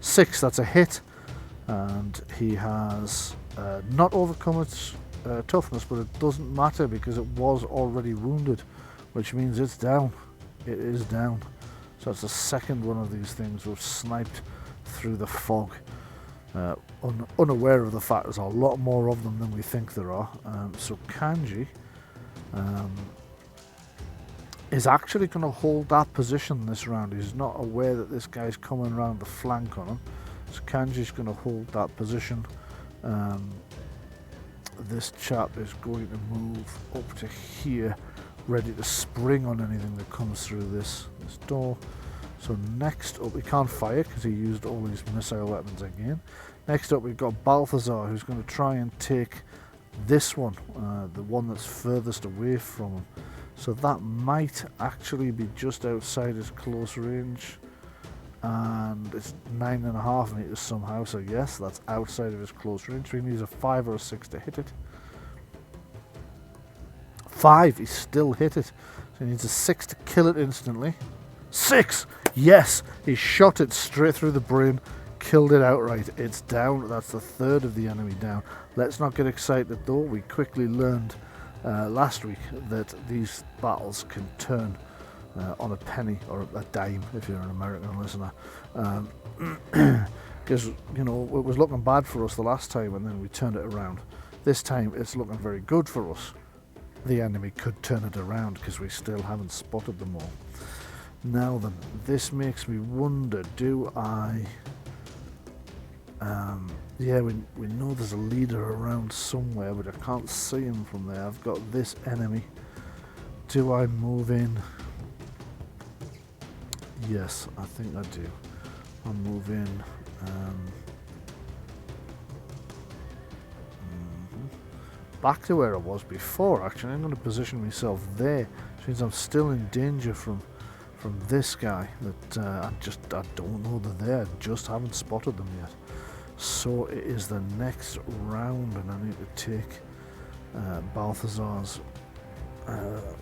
6, that's a hit. And he has not overcome its toughness, but it doesn't matter because it was already wounded, which means it's down. It is down. So that's the second one of these things we've sniped through the fog. Unaware of the fact there's a lot more of them than we think there are. So Kanji is actually going to hold that position this round. He's not aware that this guy's coming around the flank on him. So Kanji's going to hold that position. This chap is going to move up to here, ready to spring on anything that comes through this door. So next up, we can't fire because he used all these missile weapons again. Next up, we've got Balthazar, who's going to try and take this one, the one that's furthest away from him. So that might actually be just outside his close range. And it's 9.5 meters somehow, so yes, that's outside of his close range. So he needs a 5 or a 6 to hit it. 5, he still hit it. So he needs a 6 to kill it instantly. 6! Yes! He shot it straight through the brain, killed it outright. It's down. That's the third of the enemy down. Let's not get excited though. We quickly learned last week that these battles can turn on a penny or a dime if you're an American listener, because you know it was looking bad for us the last time and then we turned it around. This time it's looking very good for us. The enemy could turn it around because we still haven't spotted them all. Now then, this makes me wonder, do I yeah, we know there's a leader around somewhere, but I can't see him from there. I've got this enemy. Do I move in? Yes, I think I do. I'll move in. Back to where I was before, actually. I'm going to position myself there, which means I'm still in danger from this guy that I don't know they're there. I just haven't spotted them yet. So it is the next round, and I need to take Balthazar's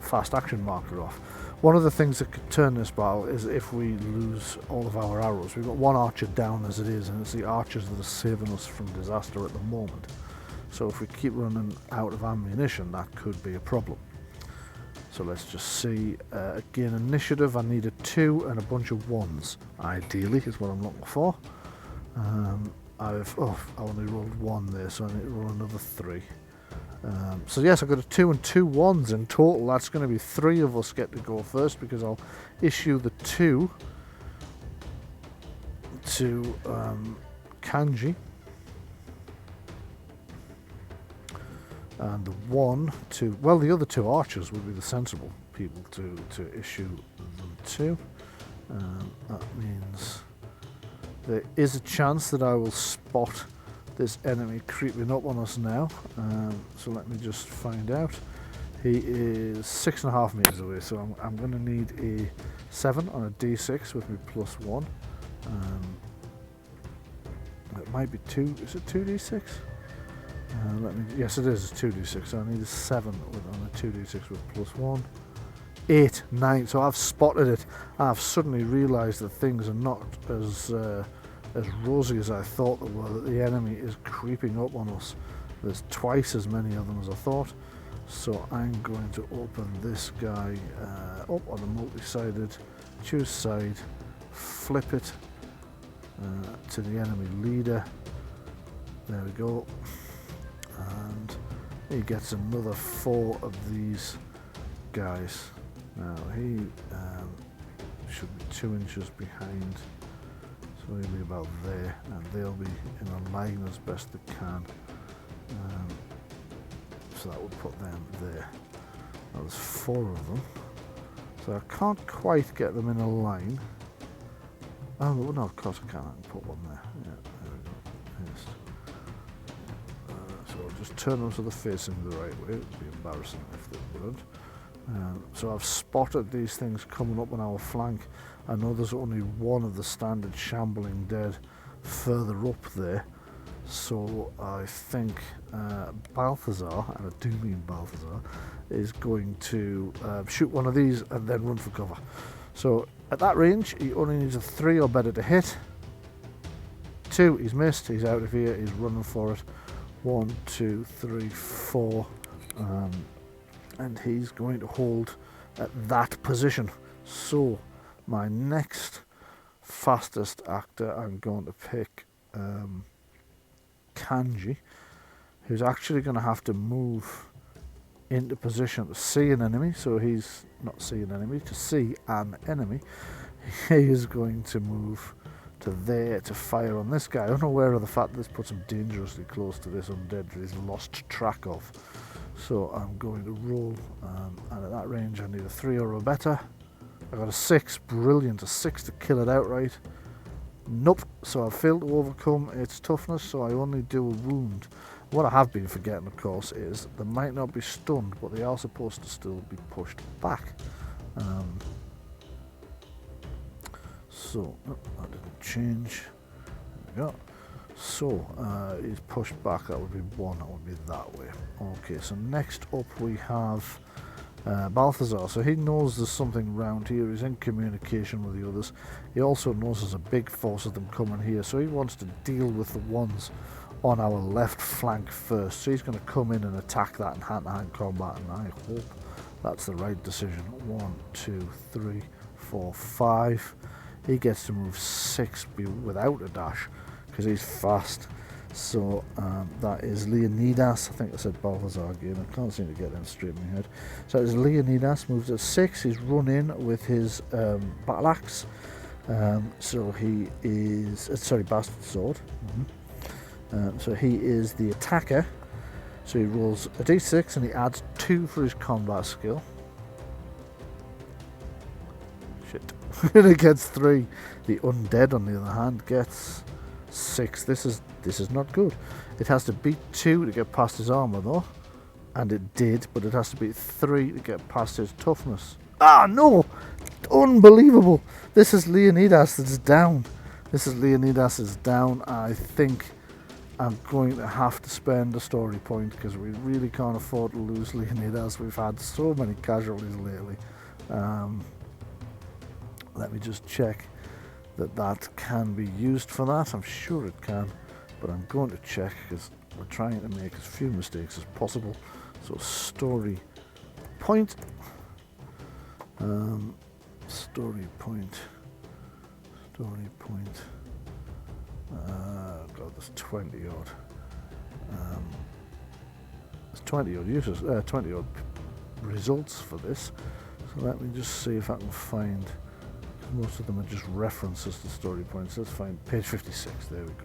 fast action marker off. One of the things that could turn this battle is if we lose all of our arrows. We've got one archer down as it is, and it's the archers that are saving us from disaster at the moment. So if we keep running out of ammunition, that could be a problem. So let's just see. Again, initiative, I need a 2 and a bunch of 1s. Ideally is what I'm looking for. I only rolled 1 there, so I need to roll another 3. So yes, I've got a 2 and 2 1s in total. That's going to be 3 of us get to go first, because I'll issue the 2 to Kanji, and the 1 to, well, the other 2 archers would be the sensible people to issue them to. That means there is a chance that I will spot this enemy creeping up on us now. So let me just find out. He is 6.5 meters away, so I'm going to need a 7 on a d6 with me +1. It might be 2. Is it 2d6? Yes, it is. It's 2d6. So I need a 7 on a 2d6 with +1. 8, 9. So I've spotted it. I've suddenly realised that things are not as rosy as I thought they were. That the enemy is creeping up on us. There's twice as many of them as I thought. So I'm going to open this guy up on a multi-sided, choose side, flip it to the enemy leader. There we go. And he gets another 4 of these guys. Now he should be 2 inches behind, so he'll be about there, and they'll be in a line as best they can. So that would put them there. Now there's 4 of them, so I can't quite get them in a line. Oh no, of course I can. I can put one there. Yeah, there we go. Yes. So I'll just turn them so they're facing the right way. It would be embarrassing if they wouldn't. So I've spotted these things coming up on our flank. I know there's only one of the standard shambling dead further up there. So I think Balthazar, and I do mean Balthazar, is going to shoot one of these and then run for cover. So at that range, he only needs a 3 or better to hit. 2. He's missed. He's out of here. He's running for it. 1, 2, 3, 4. And he's going to hold at that position. So my next fastest actor, I'm going to pick Kanji, who's actually going to have to move into position to see an enemy. So he's not see an enemy, to see an enemy. He is going to move to there to fire on this guy, unaware of the fact that this puts him dangerously close to this undead that he's lost track of. So I'm going to roll, and at that range I need a 3 or better. I got a 6, brilliant, a 6 to kill it outright. Nope, so I've failed to overcome its toughness, so I only do a wound. What I have been forgetting, of course, is they might not be stunned, but they are supposed to still be pushed back. So, that didn't change. There we go. So, he's pushed back, that would be 1, that would be that way. Okay, so next up we have Balthazar. So he knows there's something around here, he's in communication with the others. He also knows there's a big force of them coming here, so he wants to deal with the ones on our left flank first. So he's going to come in and attack that in hand-to-hand combat, and I hope that's the right decision. 1, 2, 3, 4, 5. He gets to move 6 without a dash because he's fast. So that is Leonidas. I think I said Balthazar again. I can't seem to get them straight in my head. So it's Leonidas, moves at 6. He's run in with his battle axe. So he is, bastard sword. So he is the attacker. So he rolls a d6 and he adds 2 for his combat skill. Shit. And it gets 3. The undead, on the other hand, gets 6. This is not good. It has to beat 2 to get past his armor, though, and it did. But it has to beat 3 to get past his toughness. Ah, no! Unbelievable! This is Leonidas that's down. This is Leonidas is down. I think I'm going to have to spend a story point because we really can't afford to lose Leonidas. We've had so many casualties lately. Let me just check that can be used for that. I'm sure it can, but I'm going to check because we're trying to make as few mistakes as possible. So story point. Story point. God, there's 20 odd. There's 20 odd uses, 20 odd results for this. So let me just see if I can find. Most of them are just references to story points. Let's find page 56. There we go.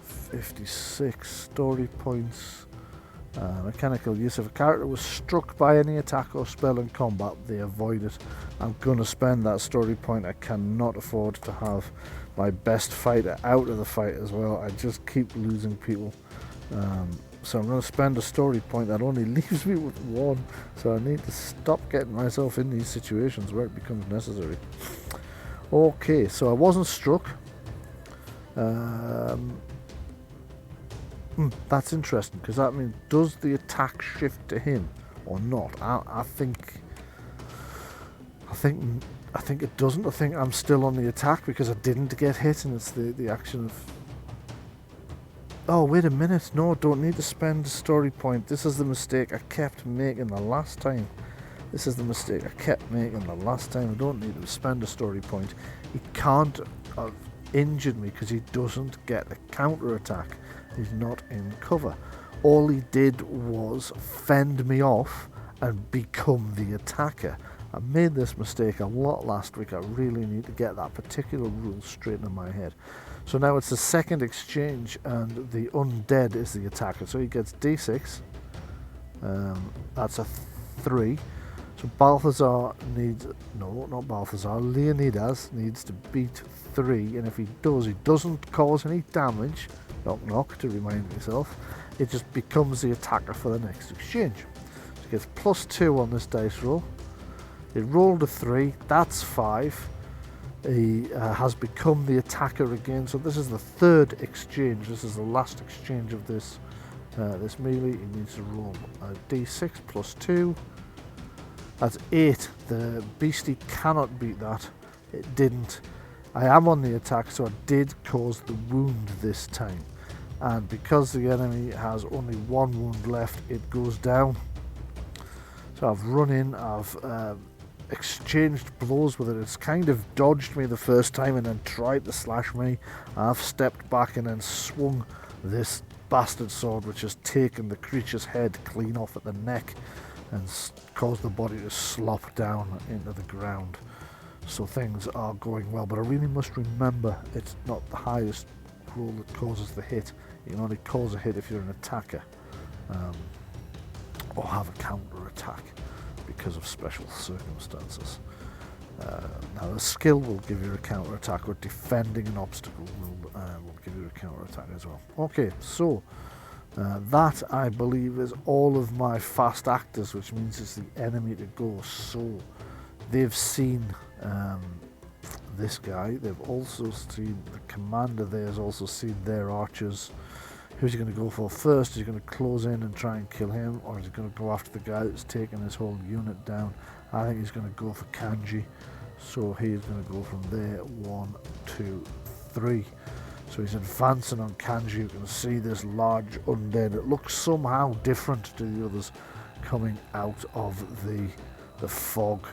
56 story points. Mechanical use. If a character was struck by any attack or spell in combat, they avoid it. I'm going to spend that story point. I cannot afford to have my best fighter out of the fight as well. I just keep losing people. So I'm going to spend a story point that only leaves me with 1. So I need to stop getting myself in these situations where it becomes necessary. Okay, so I wasn't struck. That's interesting because that means, does the attack shift to him or not? I think it doesn't. I think I'm still on the attack because I didn't get hit, and it's the action of. Oh, wait a minute. No, don't need to spend a story point. This is the mistake I kept making the last time. I don't need to spend a story point. He can't have injured me because he doesn't get a counter attack. He's not in cover. All he did was fend me off and become the attacker. I made this mistake a lot last week. I really need to get that particular rule straight in my head. So now it's the second exchange and the undead is the attacker. So he gets d6. That's a 3. So Balthazar needs, no, not Balthazar, Leonidas needs to beat 3. And if he does, he doesn't cause any damage. Knock knock, to remind myself. It just becomes the attacker for the next exchange. So he gets +2 on this dice roll. It rolled a 3, that's 5. He has become the attacker again. So this is the 3rd exchange. This is the last exchange of this this melee. He needs to roll a d6 +2. That's 8. The beastie cannot beat that. It didn't. I am on the attack, so I did cause the wound this time. And because the enemy has only one wound left, it goes down. So I've run in, I've exchanged blows with it. It's kind of dodged me the first time and then tried to slash me. I've stepped back and then swung this bastard sword, which has taken the creature's head clean off at the neck and caused the body to slop down into the ground. So things are going well, but I really must remember it's not the highest roll that causes the hit. You can only cause a hit if you're an attacker, or have a counter attack because of special circumstances. Now the skill will give you a counter attack, or defending an obstacle will give you a counter attack as well. Okay, so that I believe is all of my fast actors, which means it's the enemy to go. So they've seen this guy. They've also seen the commander there, has also seen their archers. Who's he going to go for first? Is he going to close in and try and kill him, or is he going to go after the guy that's taken his whole unit down? I think he's going to go for Kanji, so he's going to go from there. 1, 2, 3. So he's advancing on Kanji. You can see this large undead. It looks somehow different to the others coming out of the fog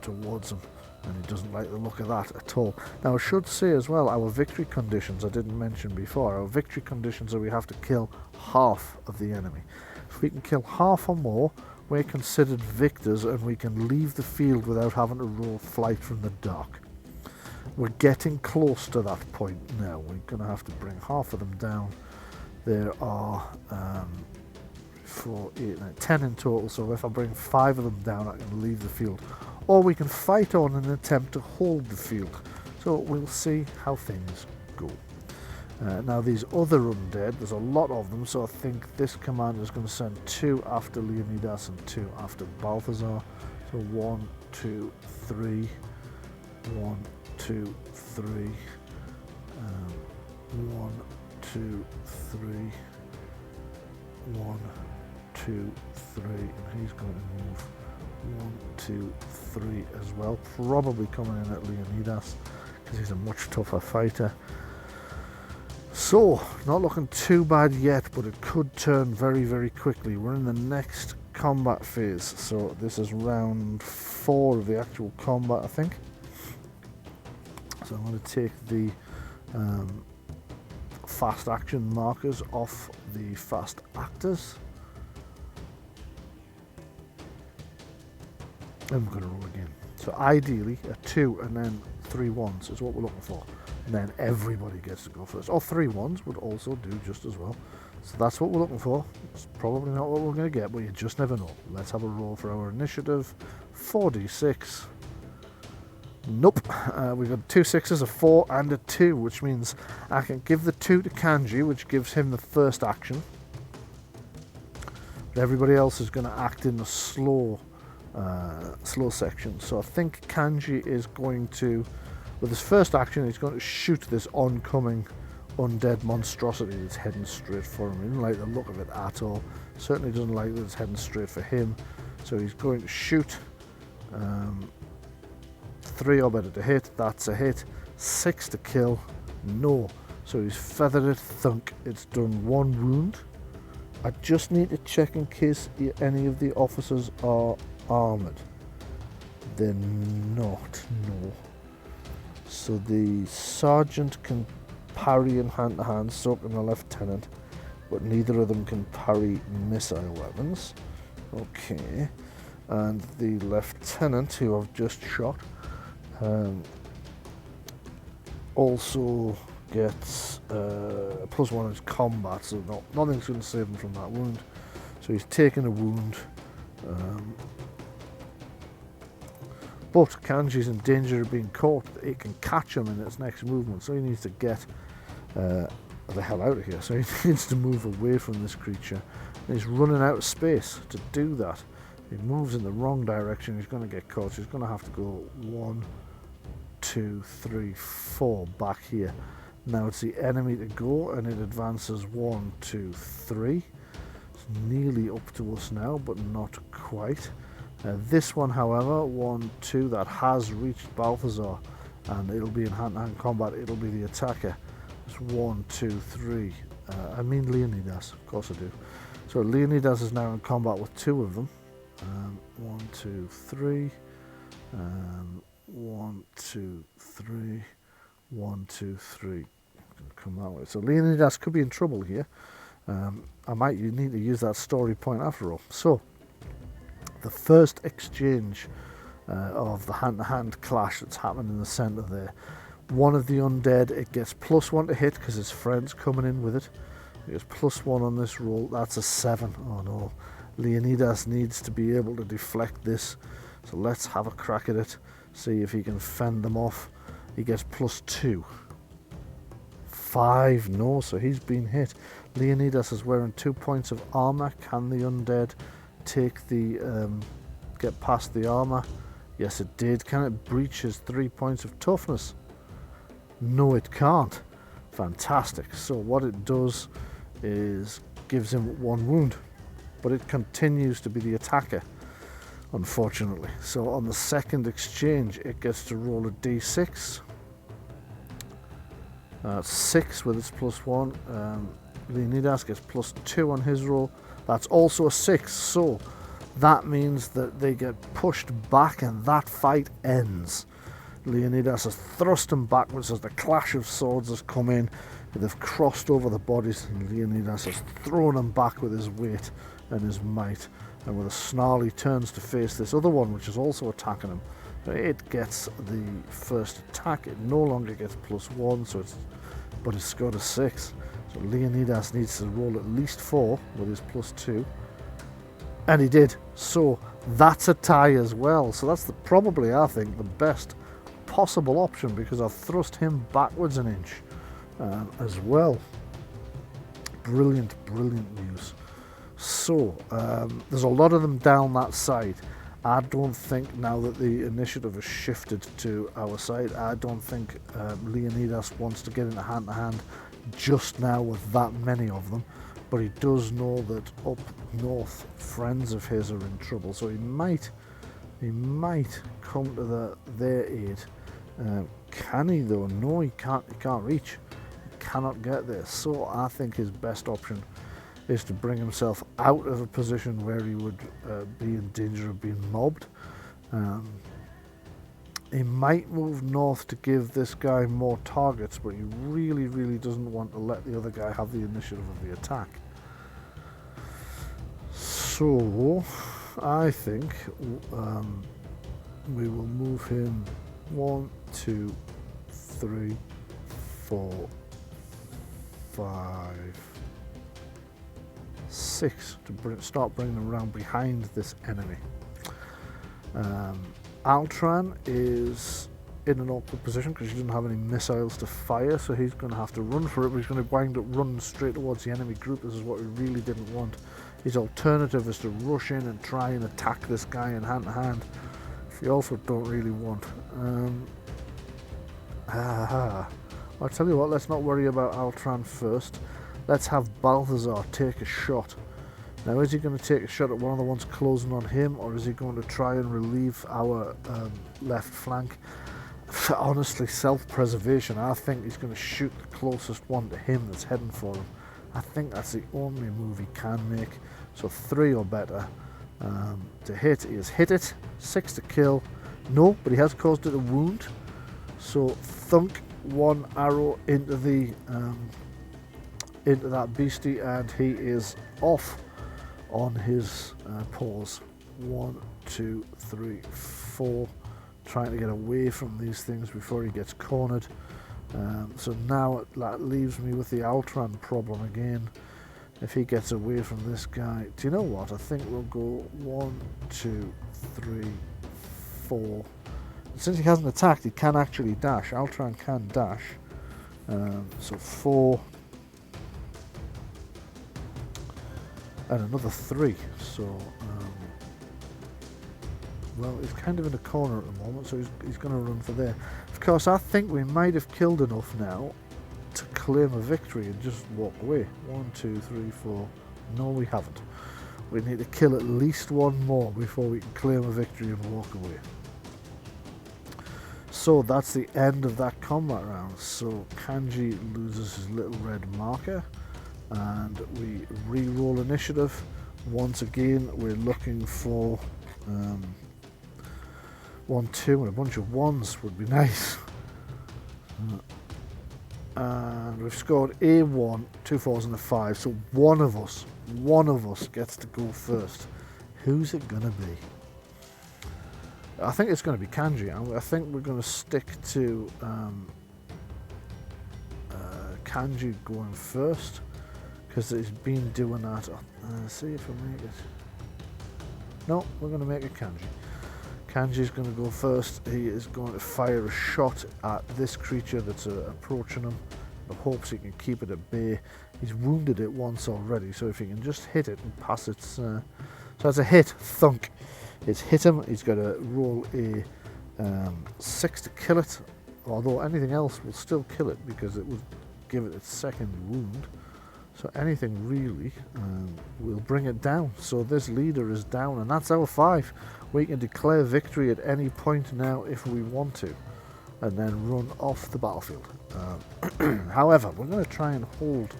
towards him, and he doesn't like the look of that at all. Now I should say as well, our victory conditions, I didn't mention before, our victory conditions are we have to kill half of the enemy. If we can kill half or more, we're considered victors and we can leave the field without having to roll flight from the dark. We're getting close to that point now. We're going to have to bring half of them down. There are 4, 8, 9, 10 in total, so if I bring 5 of them down I can leave the field. Or we can fight on and attempt to hold the field. So we'll see how things go. Now these other undead, there's a lot of them, so I think this commander is going to send 2 after Leonidas and 2 after Balthazar. So 1, 2, 3, 1, 2, 3, 1, 2, 3, 1, 2, 3, and he's going to move 1, 2, 3 as well, probably coming in at Leonidas because he's a much tougher fighter. So not looking too bad yet, but it could turn very, very quickly. We're in the next combat phase, so this is round 4 of the actual combat, I think. So I'm going to take the fast action markers off the fast actors. And we're going to roll again. So ideally a 2 and then 3 1s is what we're looking for. And then everybody gets to go first. Or 3 1s would also do just as well. So that's what we're looking for. It's probably not what we're going to get, but you just never know. Let's have a roll for our initiative. 4d6. Nope. We've got 2 6s, a 4 and a 2, which means I can give the 2 to Kanji, which gives him the first action. But everybody else is going to act in the slow section. So I think Kanji is going to, with his first action, he's going to shoot this oncoming undead monstrosity that's heading straight for him. He doesn't like the look of it at all. Certainly doesn't like that it's heading straight for him. So he's going to shoot. 3 or better to hit. That's a hit. 6 to kill. No. So he's feathered it. Thunk. It's done 1 wound. I just need to check in case any of the officers are armoured. They're not. No. So the sergeant can parry in hand-to-hand, so can the lieutenant, but neither of them can parry missile weapons. Okay. And the lieutenant, who I've just shot, also gets +1 in his combat, so nothing's going to save him from that wound. So he's taken a wound. But Kanji's in danger of being caught. It can catch him in its next movement, so he needs to get the hell out of here. So he needs to move away from this creature. And he's running out of space to do that. If he moves in the wrong direction, he's going to get caught. So he's going to have to go 1, 2, 3, 4 back here. Now it's the enemy to go, and it advances 1, 2, 3. It's nearly up to us now, but not quite. This one, however, 1, 2, that has reached Balthazar, and it'll be in hand-to-hand combat. It'll be the attacker. It's 1, 2, 3. I mean Leonidas, of course I do. So Leonidas is now in combat with 2 of them. 1, 2, 3. 1, 2, 3. 1, 2, 3. Come that way. So Leonidas could be in trouble here. I might need to use that story point after all. So the first exchange of the hand-to-hand clash that's happened in the centre there. One of the undead, it gets +1 to hit because his friend's coming in with it. It gets +1 on this roll. That's a 7. Oh no. Leonidas needs to be able to deflect this. So let's have a crack at it. See if he can fend them off. He gets +2. 5. No, so he's been hit. Leonidas is wearing 2 points of armour. Can the undead take the get past the armour? Yes, it did. Can it breach his 3 points of toughness? No, it can't. Fantastic. So what it does is gives him 1 wound, but it continues to be the attacker, unfortunately. So on the second exchange, it gets to roll a d6. 6 with its +1. Leonidas gets +2 on his roll. That's also a 6. So that means that they get pushed back and that fight ends. Leonidas has thrust him backwards as the clash of swords has come in. They've crossed over the bodies, and Leonidas has thrown him back with his weight and his might. And with a snarl, he turns to face this other one, which is also attacking him. It gets the first attack. It no longer gets +1, but it's got a 6. So Leonidas needs to roll at least 4 with his +2. And he did. So that's a tie as well. So that's probably, I think, the best possible option, because I've thrust him backwards an inch as well. Brilliant, brilliant news. So there's a lot of them down that side. I don't think, now that the initiative has shifted to our side, I don't think Leonidas wants to get into hand-to-hand just now with that many of them. But he does know that up north, friends of his are in trouble, so he might come to their aid. Can he though? No, he can't. He can't reach. He cannot get there. So I think his best option is to bring himself out of a position where he would be in danger of being mobbed. He might move north to give this guy more targets, but he really, really doesn't want to let the other guy have the initiative of the attack. So I think we will move him 1, 2, 3, 4, 5, 6 to start bringing them around behind this enemy. Altran is in an awkward position because he doesn't have any missiles to fire, so he's going to have to run for it, but he's going to wind up running straight towards the enemy group. This is what we really didn't want. His alternative is to rush in and try and attack this guy in hand-to-hand, which we also don't really want. I'll tell you what, let's not worry about Altran first. Let's have Balthazar take a shot. Now, is he going to take a shot at one of the ones closing on him, or is he going to try and relieve our left flank? Honestly, self-preservation, I think he's going to shoot the closest one to him that's heading for him. I think that's the only move he can make. So 3 or better to hit. He has hit it. 6 to kill. No, but he has caused it a wound. So thunk 1 arrow into that beastie, and he is off on his paws. 1, 2, 3, 4. Trying to get away from these things before he gets cornered. So now that leaves me with the Altran problem again. If he gets away from this guy, do you know what? I think we'll go 1, 2, 3, 4. Since he hasn't attacked, he can actually dash. Altran can dash. So 4 and another 3. So well, he's kind of in a corner at the moment, so he's going to run for there. Of course, I think we might have killed enough now to claim a victory and just walk away. 1, 2, 3, 4. No, we haven't. We need to kill at least one more before we can claim a victory and walk away. So that's the end of that combat round. So Kanji loses his little red marker, and we re-roll initiative. Once again, we're looking for 1, 2, and a bunch of ones would be nice. And we've scored a 1, 2 4s and a 5. So one of us gets to go first. Who's it gonna be? I think it's going to be Kanji. I think we're going to stick to Kanji going first, because he's been doing that. See if I make it. No, we're going to make it Kanji. Kanji's going to go first. He is going to fire a shot at this creature that's approaching him, in hopes he can keep it at bay. He's wounded it once already, so if he can just hit it and pass its... so that's a hit. Thunk. It's hit him. He's got to roll a 6 to kill it, although anything else will still kill it because it will give it its second wound. So anything really will bring it down. So this leader is down, and that's our 5. We can declare victory at any point now if we want to, and then run off the battlefield. However, we're going to try and hold,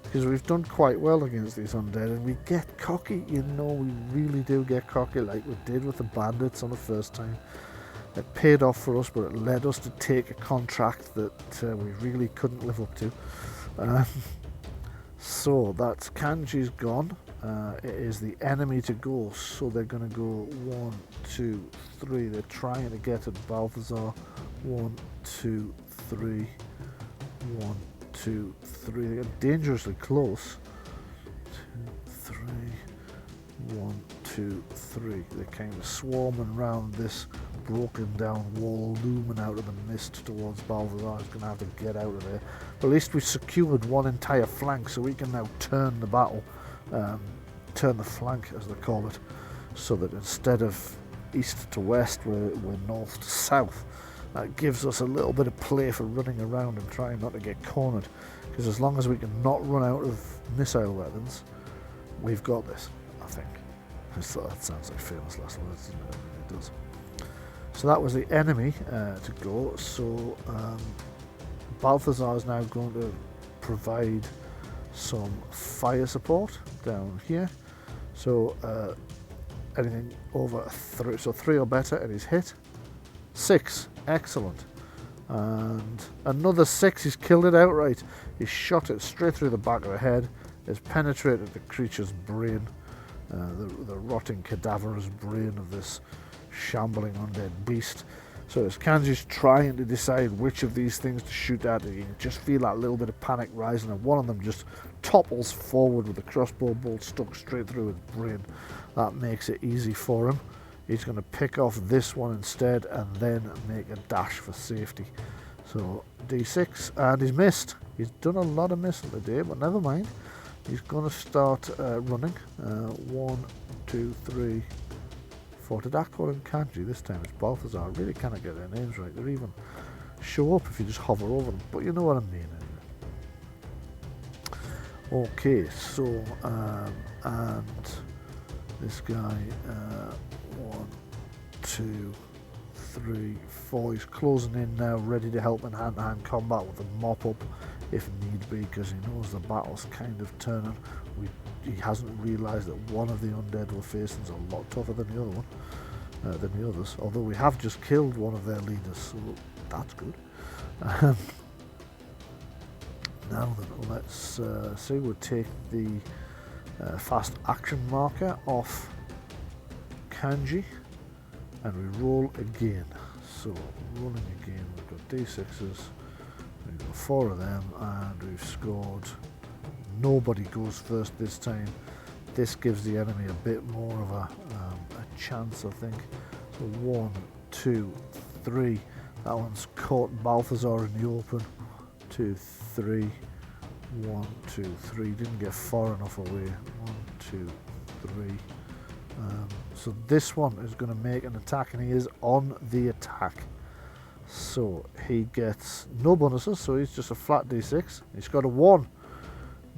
because we've done quite well against these undead, and we get cocky, you know, we really do get cocky, like we did with the bandits on the first time. It paid off for us, but it led us to take a contract that we really couldn't live up to. So that's Kanji's gone. It is the enemy to go, so they're going to go 1, 2, 3. They're trying to get at Balthazar. 1, 2, 3. 1, 2, 3. They got dangerously close. 2, 3. 1, 2, 3. They're kind of swarming around this broken down wall, looming out of the mist towards Balthazar. He's going to have to get out of there. But at least we've secured one entire flank, so we can now turn the battle, turn the flank as they call it, so that instead of east to west, we're north to south. That gives us a little bit of play for running around and trying not to get cornered, because as long as we can not run out of missile weapons, we've got this, I think. So that sounds like famous last words, doesn't it? It does. So that was the enemy to go. So Balthazar is now going to provide some fire support down here. So anything over 3, so 3 or better, and he's hit. 6, excellent. And another 6, he's killed it outright. He's shot it straight through the back of the head. Has penetrated the creature's brain, the rotting cadaverous brain of this shambling undead beast. So as Kanji's trying to decide which of these things to shoot at, you can just feel that little bit of panic rising, and one of them just topples forward with a crossbow bolt stuck straight through his brain. That makes it easy for him. He's going to pick off this one instead and then make a dash for safety. So D6, and he's missed. He's done a lot of missing today, but never mind. He's going to start running. 1, 2, 3, 4. Did I call him Kanji? This time it's Balthazar. I really cannot get their names right. They even show up if you just hover over them, but you know what I mean anyway. Okay, so and this guy 1, 2, 3, 4. He's closing in now, ready to help in hand-to-hand combat with a mop up if need be, because he knows the battle's kind of turning. He hasn't realised that one of the undead we're facing is a lot tougher than the other one, than the others. Although we have just killed one of their leaders, so that's good. Now then, let's see. We'll take the fast action marker off Kanji, and we roll again. So rolling again, we've got D6s, we've got 4 of them, and we've scored. Nobody goes first this time. This gives the enemy a bit more of a chance, I think. So 1, 2, 3. That one's caught Balthazar in the open. 2, 3. 1, 2, 3. Didn't get far enough away. 1, 2, 3. So this one is going to make an attack, and he is on the attack. So he gets no bonuses, so he's just a flat D6. He's got a 1.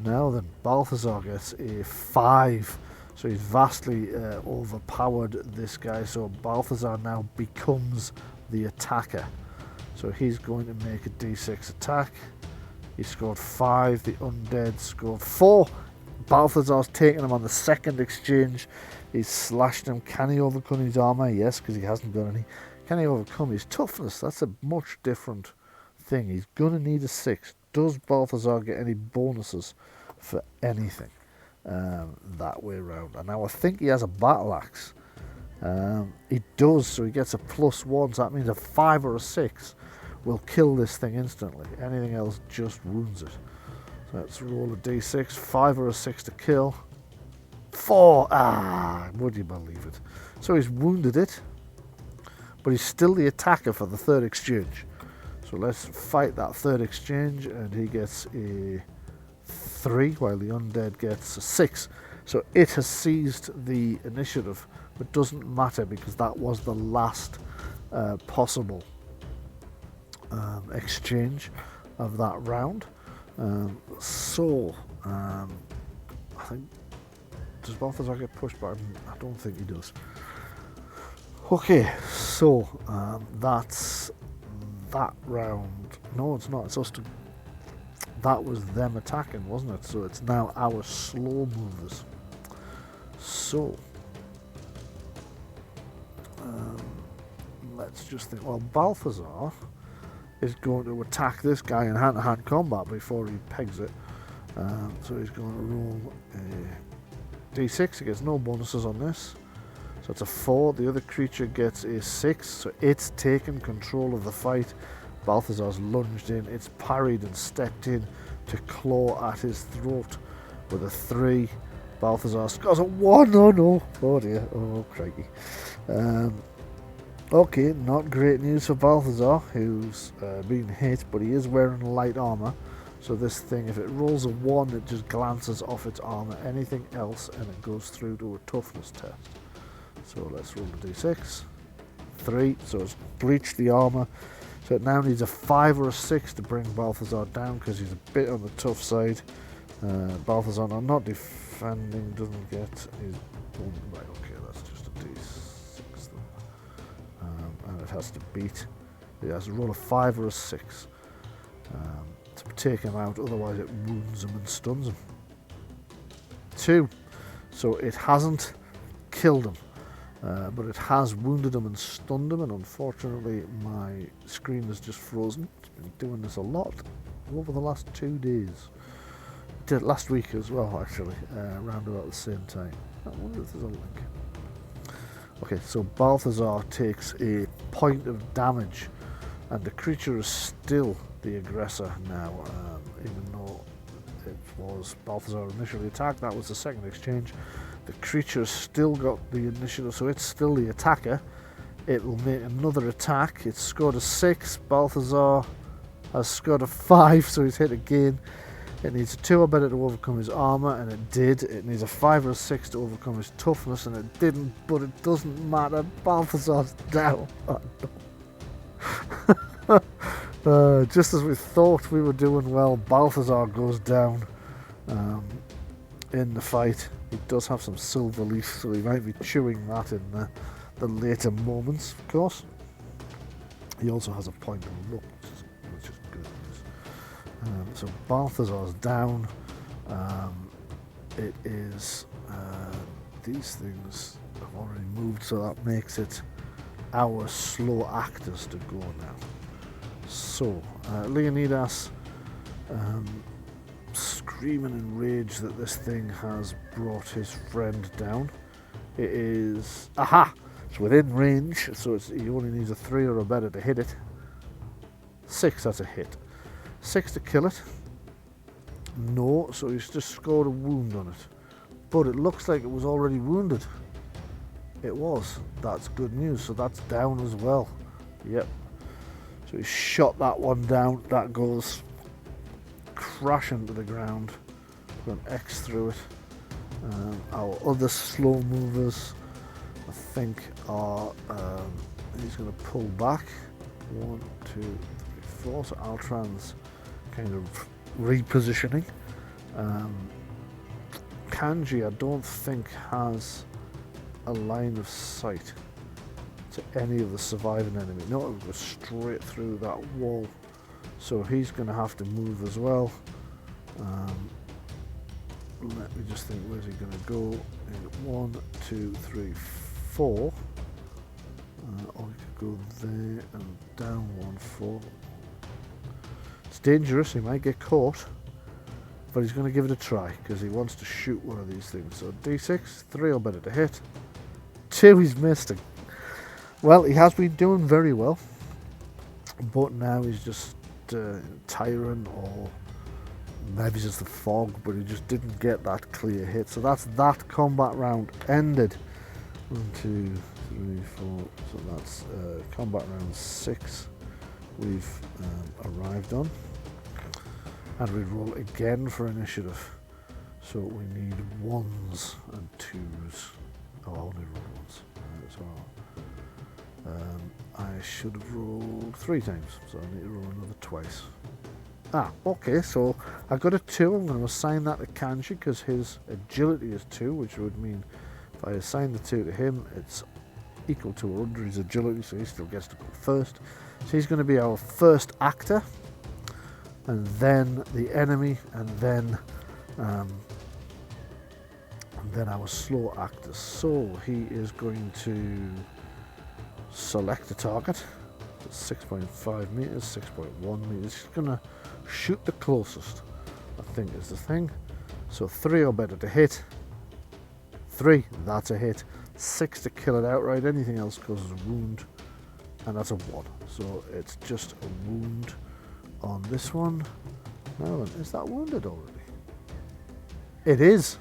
Now then, Balthazar gets a 5. So he's vastly overpowered this guy. So Balthazar now becomes the attacker. So he's going to make a d6 attack. He scored 5. The undead scored 4. Balthazar's taken him on the second exchange. He's slashed him. Can he overcome his armor? Yes, because he hasn't got any. Can he overcome his toughness? That's a much different thing. He's going to need a 6. Does Balthazar get any bonuses for anything that way around? And now I think he has a battle axe. He does, so he gets a +1. So that means a 5 or a 6 will kill this thing instantly. Anything else just wounds it. So let's roll a d6. 5 or a 6 to kill. 4! Would you believe it? So he's wounded it, but he's still the attacker for the third exchange. So let's fight that third exchange, and he gets a 3, while the undead gets a 6. So it has seized the initiative, but doesn't matter because that was the last possible exchange of that round. I think, does Balthazar get pushed back? I don't think he does. Okay, so that's that round. No, it's not. It's us to. That was them attacking, wasn't it? So it's now our slow movers. So let's just think. Well, Balthazar is going to attack this guy in hand-to-hand combat before he pegs it. So he's going to roll a d6. He gets no bonuses on this. So it's a 4. The other creature gets a 6. So it's taken control of the fight. Balthazar's lunged in. It's parried and stepped in to claw at his throat with a 3. Balthazar scores a 1. Oh no. Oh dear. Oh crikey. Okay, not great news for Balthazar, who's been hit, but he is wearing light armor. So this thing, if it rolls a 1, it just glances off its armor. Anything else, and it goes through to a toughness test. So let's roll a d6. 3, so it's breached the armor. So it now needs a 5 or a 6 to bring Balthazar down, because he's a bit on the tough side. Balthazar not defending, doesn't get his... Right, okay, that's just a d6 then. And it has to beat... It has to roll a 5 or a 6 to take him out, otherwise it wounds him and stuns him. 2. So it hasn't killed him. But it has wounded him and stunned him, and unfortunately my screen is just frozen. It's been doing this a lot over the last 2 days. It did last week as well, actually, around about the same time. I wonder if there's a link. Okay, so Balthazar takes a point of damage, and the creature is still the aggressor now, even though it was Balthazar initially attacked. That was the second exchange. The creature's still got the initiative, so it's still the attacker. It will make another attack. It's scored a 6. Balthazar has scored a 5, so he's hit again. It needs a 2 or better to overcome his armor, and it did. It needs a 5 or a 6 to overcome his toughness, and it didn't, but it doesn't matter. Balthazar's down. Just as we thought we were doing well, Balthazar goes down in the fight. He does have some silver leaf, so he might be chewing that in the later moments, of course. He also has a point of luck, which is good news. So Balthazar's down. It is... these things have already moved, so that makes it our slow actors to go now. So, Leonidas... screaming in rage that this thing has brought his friend down. It is... Aha! It's within range, so he only needs a 3 or a better to hit it. 6, that's a hit. 6 to kill it. No, so he's just scored a wound on it. But it looks like it was already wounded. It was. That's good news, so that's down as well. Yep. So he shot that one down. That goes... crashing to the ground. Put an X through it. Our other slow movers, I think, are he's going to pull back. 1, 2, 3, 4. So Altran's kind of repositioning. Kanji, I don't think, has a line of sight. to any of the surviving enemy. No, it will go straight through that wall. So he's going to have to move as well. Let me just think, where's he going to go? 1, 2, 3, 4. Or he could go there and down 1, 4. It's dangerous, he might get caught. But he's going to give it a try because he wants to shoot one of these things. So D6, 3 or better to hit. 2, he's missed it. Well, he has been doing very well. But now he's just tiring, or maybe just the fog, but he just didn't get that clear hit. So that's that combat round ended. 1, 2, 3, 4. So that's combat round 6 we've arrived on. And we roll again for initiative. So we need 1s and 2s. Oh, I only rolled once. I should have rolled 3 times, so I need to roll another twice. Okay, so I got a 2. I'm going to assign that to Kanji because his agility is 2, which would mean if I assign the 2 to him, it's equal to or under his agility, so he still gets to go first. So he's going to be our first actor, and then the enemy, and then our slow actor. So he is going to select a target. 6.5 meters, 6.1 meters. He's going to shoot the closest, I think is the thing. So 3 or better to hit. 3, that's a hit. 6 to kill it outright. Anything else causes a wound, and that's a 1. So it's just a wound on this one. Now then, is that wounded already? It is.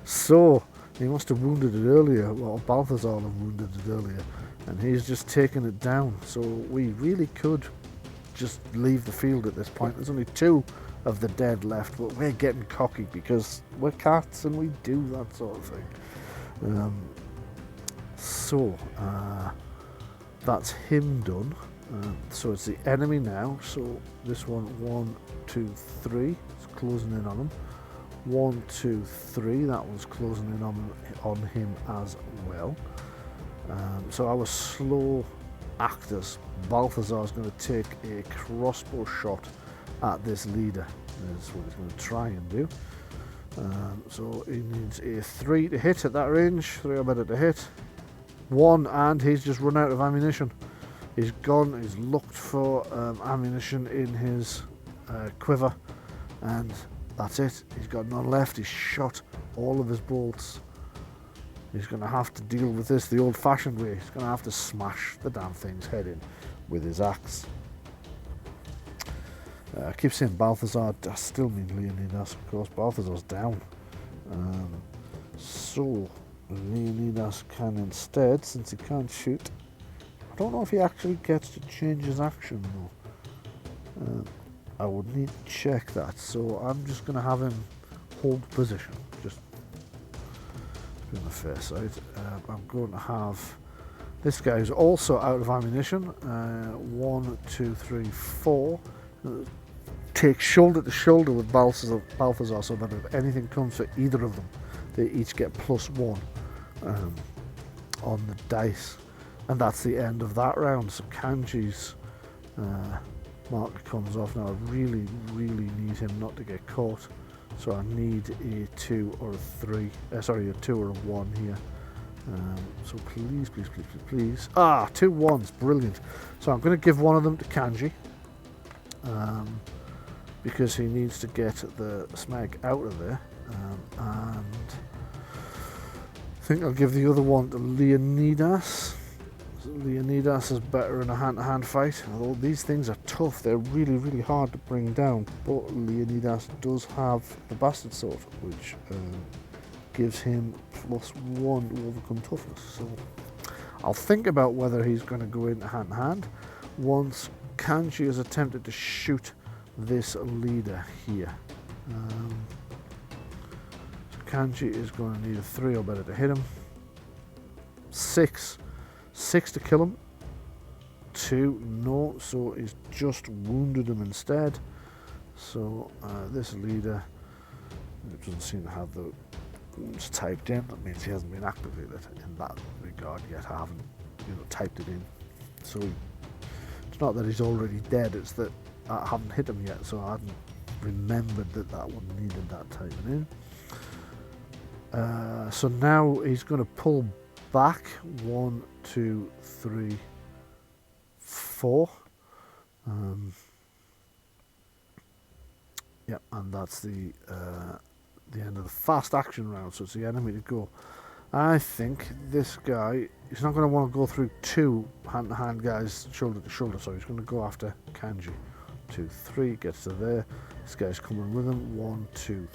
So he must have wounded it earlier. Well, Balthazar have wounded it earlier, and he's just taken it down. So we really could just leave the field at this point. There's only 2 of the dead left, but we're getting cocky because we're cats and we do that sort of thing. That's him done. So it's the enemy now. So this one, 1, 2, 3. It's closing in on him. 1, 2, 3. That one's closing in on him as well. So our slow actors, Balthazar's going to take a crossbow shot at this leader. That's what he's going to try and do. So he needs a 3 to hit at that range. 3 or better to hit. 1, and he's just run out of ammunition. He's gone. He's looked for ammunition in his quiver, and that's it. He's got none left. He's shot all of his bolts. He's going to have to deal with this the old-fashioned way. He's going to have to smash the damn thing's head in with his axe. I keep saying Balthazar. I still mean Leonidas, of course. Balthazar's down. So Leonidas can instead, since he can't shoot, I don't know if he actually gets to change his action though. I would need to check that. So I'm just going to have him hold position, just to be on the fair side. I'm going to have this guy who's also out of ammunition. 1, 2, 3, 4. Take shoulder to shoulder with Balthazar, so that if anything comes for either of them, they each get +1 on the dice. And that's the end of that round. So Kanji's marker comes off now. I really, really need him not to get caught. So I need a 2 or a 3. Sorry, a 2 or a 1 here. So please, please, please, please, please. 2 1s, brilliant. So I'm going to give one of them to Kanji. Because he needs to get the smeg out of there. And I think I'll give the other one to Leonidas. Leonidas is better in a hand-to-hand fight. Although these things are tough, they're really, really hard to bring down. But Leonidas does have the bastard sword, which gives him +1 to overcome toughness. So I'll think about whether he's going to go into hand-to-hand once Kanji has attempted to shoot this leader here. So Kanji is going to need a 3 or better to hit him. 6 to kill him. 2, no, so he's just wounded him instead. So this leader, it doesn't seem to have the It's typed in. That means he hasn't been activated in that regard yet. I haven't, typed it in. So it's not that he's already dead. It's that I haven't hit him yet, so I hadn't remembered that one needed that typing in. So now he's going to pull back 1, 2, 3, 4. Yep, and that's the end of the fast action round. So it's the enemy to go. I think this guy, he's not going to want to go through 2 hand-to-hand guys, shoulder to shoulder. So he's going to go after Kanji. 2, 3, gets to there. This guy's coming with him. 1, 2,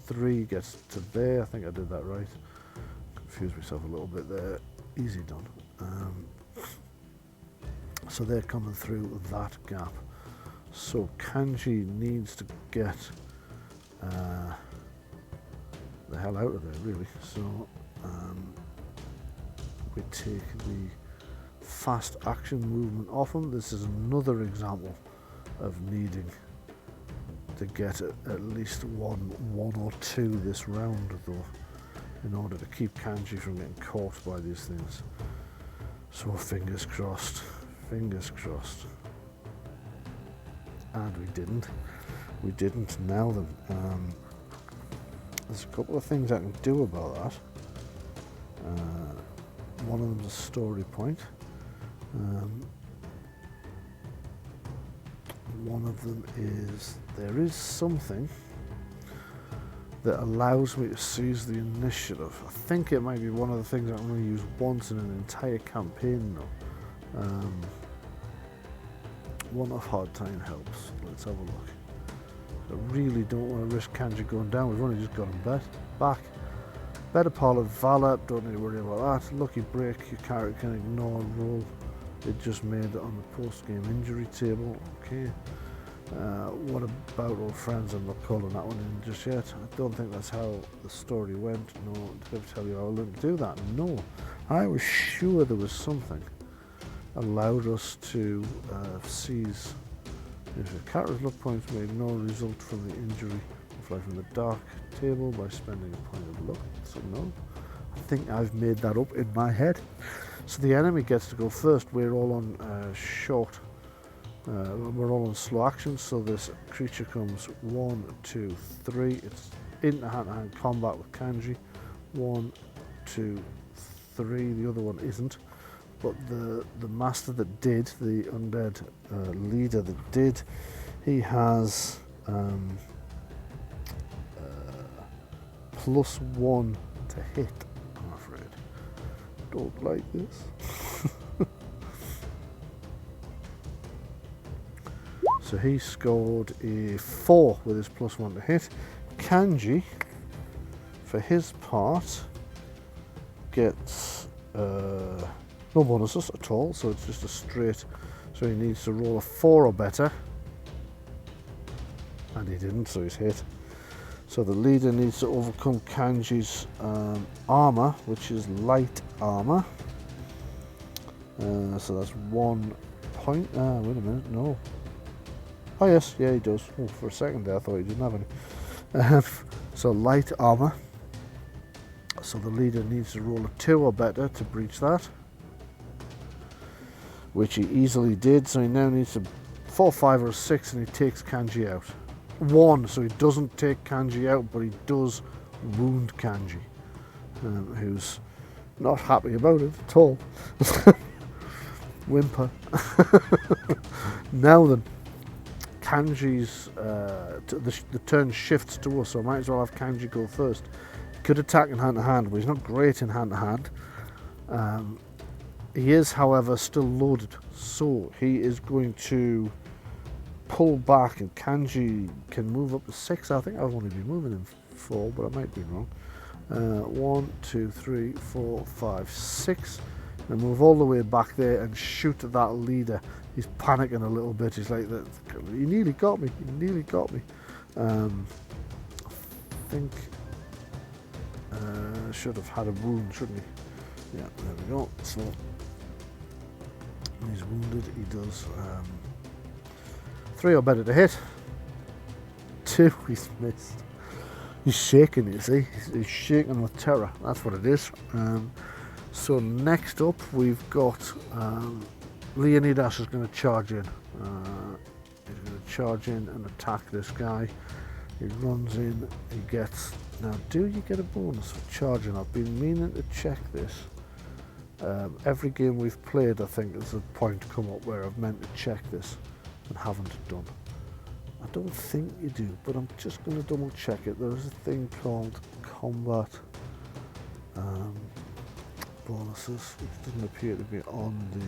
3, gets to there. I think I did that right. Confused myself a little bit there. Easy done. So they're coming through that gap. So Kanji needs to get the hell out of there, really. So we take the fast action movement off him. This is another example of needing to get at least one or 2 this round, though, in order to keep Kanji from getting caught by these things. So fingers crossed, fingers crossed. And we didn't nail them. There's a couple of things I can do about that. One of them's a story point. One of them is there is something that allows me to seize the initiative. I think it might be one of the things I'm going to use once in an entire campaign though. One of hard time helps. Let's have a look. I really don't want to risk Kanji going down. We've only just got him back. Better part of Valor, don't need to worry about that. Lucky break, your character can ignore a roll it just made it on the post-game injury table. Okay. What about old friends? I'm not calling that one in just yet. I don't think that's how the story went. No, did I tell you I learned to do that? No. I was sure there was something allowed us to seize. If the character's luck points made no result from the injury, fly from the dark table by spending a point of luck. So no, I think I've made that up in my head. So the enemy gets to go first. We're all on short. We're all on slow action. So this creature comes 1, 2, 3. It's into hand-to-hand combat with Kanji. 1, 2, 3. The other one isn't. But the master that did, the undead leader that did, he has +1 to hit, I'm afraid. Don't like this. So he scored a 4 with his +1 to hit. Kanji, for his part, gets no bonuses at all, so it's just a straight, so he needs to roll a 4 or better, and he didn't, so he's hit. So the leader needs to overcome Kanji's armor, which is light armor. So that's 1 point. Wait a minute, no. Oh yes, yeah he does. Oh, for a second there I thought he didn't have any. So light armor. So the leader needs to roll a 2 or better to breach that, which he easily did. So he now needs a 4, 5 or a 6, and he takes Kanji out. 1, so he doesn't take Kanji out, but he does wound Kanji, who's not happy about it at all. Whimper. Now then, Kanji's the turn shifts to us, so I might as well have Kanji go first. He could attack in hand to hand, but he's not great in hand to hand. He is, however, still loaded, so he is going to pull back, and Kanji can move up to 6. I think I've only been moving in 4, but I might be wrong. 1, 2, 3, 4, 5, 6, and move all the way back there and shoot that leader. He's panicking a little bit. He's like, he nearly got me. He nearly got me. I think should have had a wound, shouldn't he? Yeah, there we go. So he's wounded. He does 3 or better to hit. 2, he's missed. He's shaking, you see. He's shaking with terror. That's what it is. So next up, we've got Leonidas is going to charge in. He's going to charge in and attack this guy. He runs in. He gets. Now, do you get a bonus for charging? I've been meaning to check this. Every game we've played, I think, there's a point come up where I've meant to check this and haven't done. I don't think you do, but I'm just going to double check it. There's a thing called combat bonuses, which doesn't appear to be on the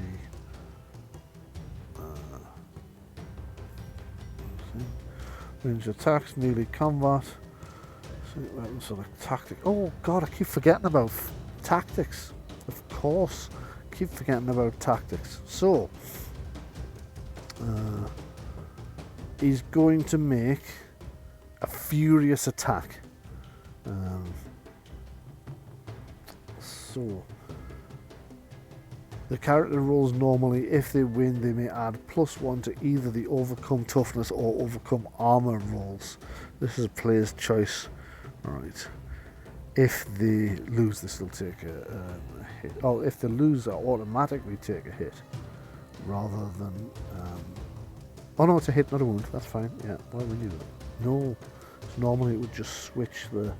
range attacks, melee combat, weapons, select tactic. Oh god, I keep forgetting about tactics. Of course, I keep forgetting about tactics. So he's going to make a furious attack. So the character rolls normally. If they win, they may add +1 to either the overcome toughness or overcome armor rolls. This is a player's choice. Right. If they lose, they still take a hit. Oh, if they lose, they automatically take a hit, rather than. Oh no, it's a hit, not a wound. That's fine. Yeah. Why would you do that? No. So normally it would just switch the.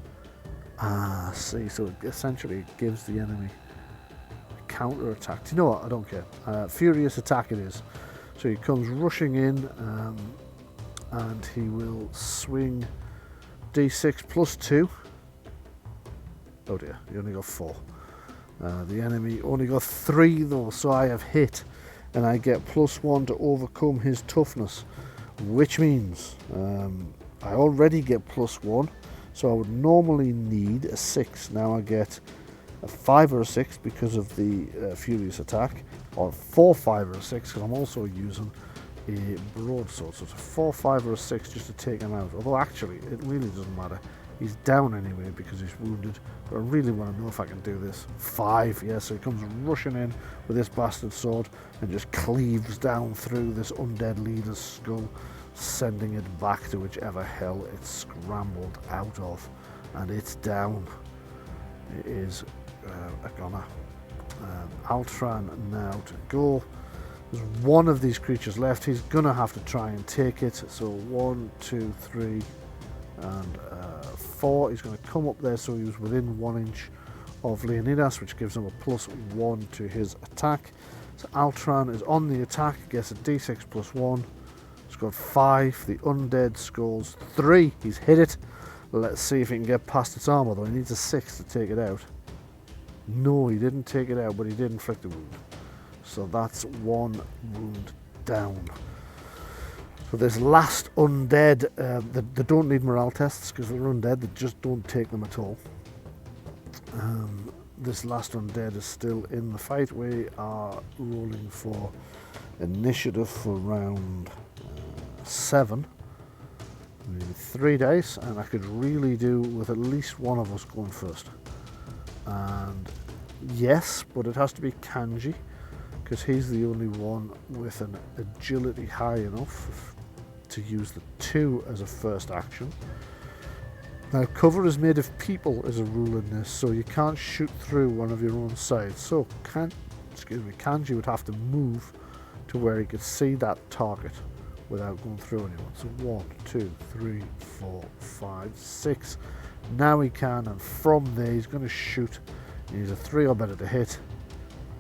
See. So it essentially it gives the enemy a counter attack. Do you know what? I don't care. Furious attack it is. So he comes rushing in, and he will swing D6 +2. Oh dear, he only got 4. The enemy only got 3 though, so I have hit, and I get +1 to overcome his toughness, which means I already get +1, so I would normally need a 6. Now I get a 5 or a 6 because of the furious attack, or 4, 5 or a 6 because I'm also using a broadsword. So it's a 4, 5 or a 6 just to take him out, although actually it really doesn't matter. He's down anyway because he's wounded, but I really want to know if I can do this. 5, yeah, so he comes rushing in with this bastard sword and just cleaves down through this undead leader's skull, sending it back to whichever hell it scrambled out of, and it's down. It is a goner. Altran now to go. There's one of these creatures left. He's gonna have to try and take it. So 1, 2, 3, and 4. He's going to come up there, so he was within 1 inch of Leonidas, which gives him a +1 to his attack. So Altran is on the attack, gets a D6 +1. He's got 5. The undead scores 3. He's hit it. Let's see if he can get past its armor, though. He needs a 6 to take it out. No, he didn't take it out, but he did inflict a wound. So that's 1 wound down. So this last undead, they don't need morale tests because they're undead, they just don't take them at all. This last undead is still in the fight. We are rolling for initiative for round 7. We need 3 dice, and I could really do with at least one of us going first. And yes, but it has to be Kanji, because he's the only one with an agility high enough to use the 2 as a first action. Now, cover is made of people as a rule in this, so you can't shoot through one of your own sides. So, Kanji would have to move to where he could see that target without going through anyone. So 1, 2, 3, 4, 5, 6. Now he can, and from there he's going to shoot. He's a 3 or better to hit.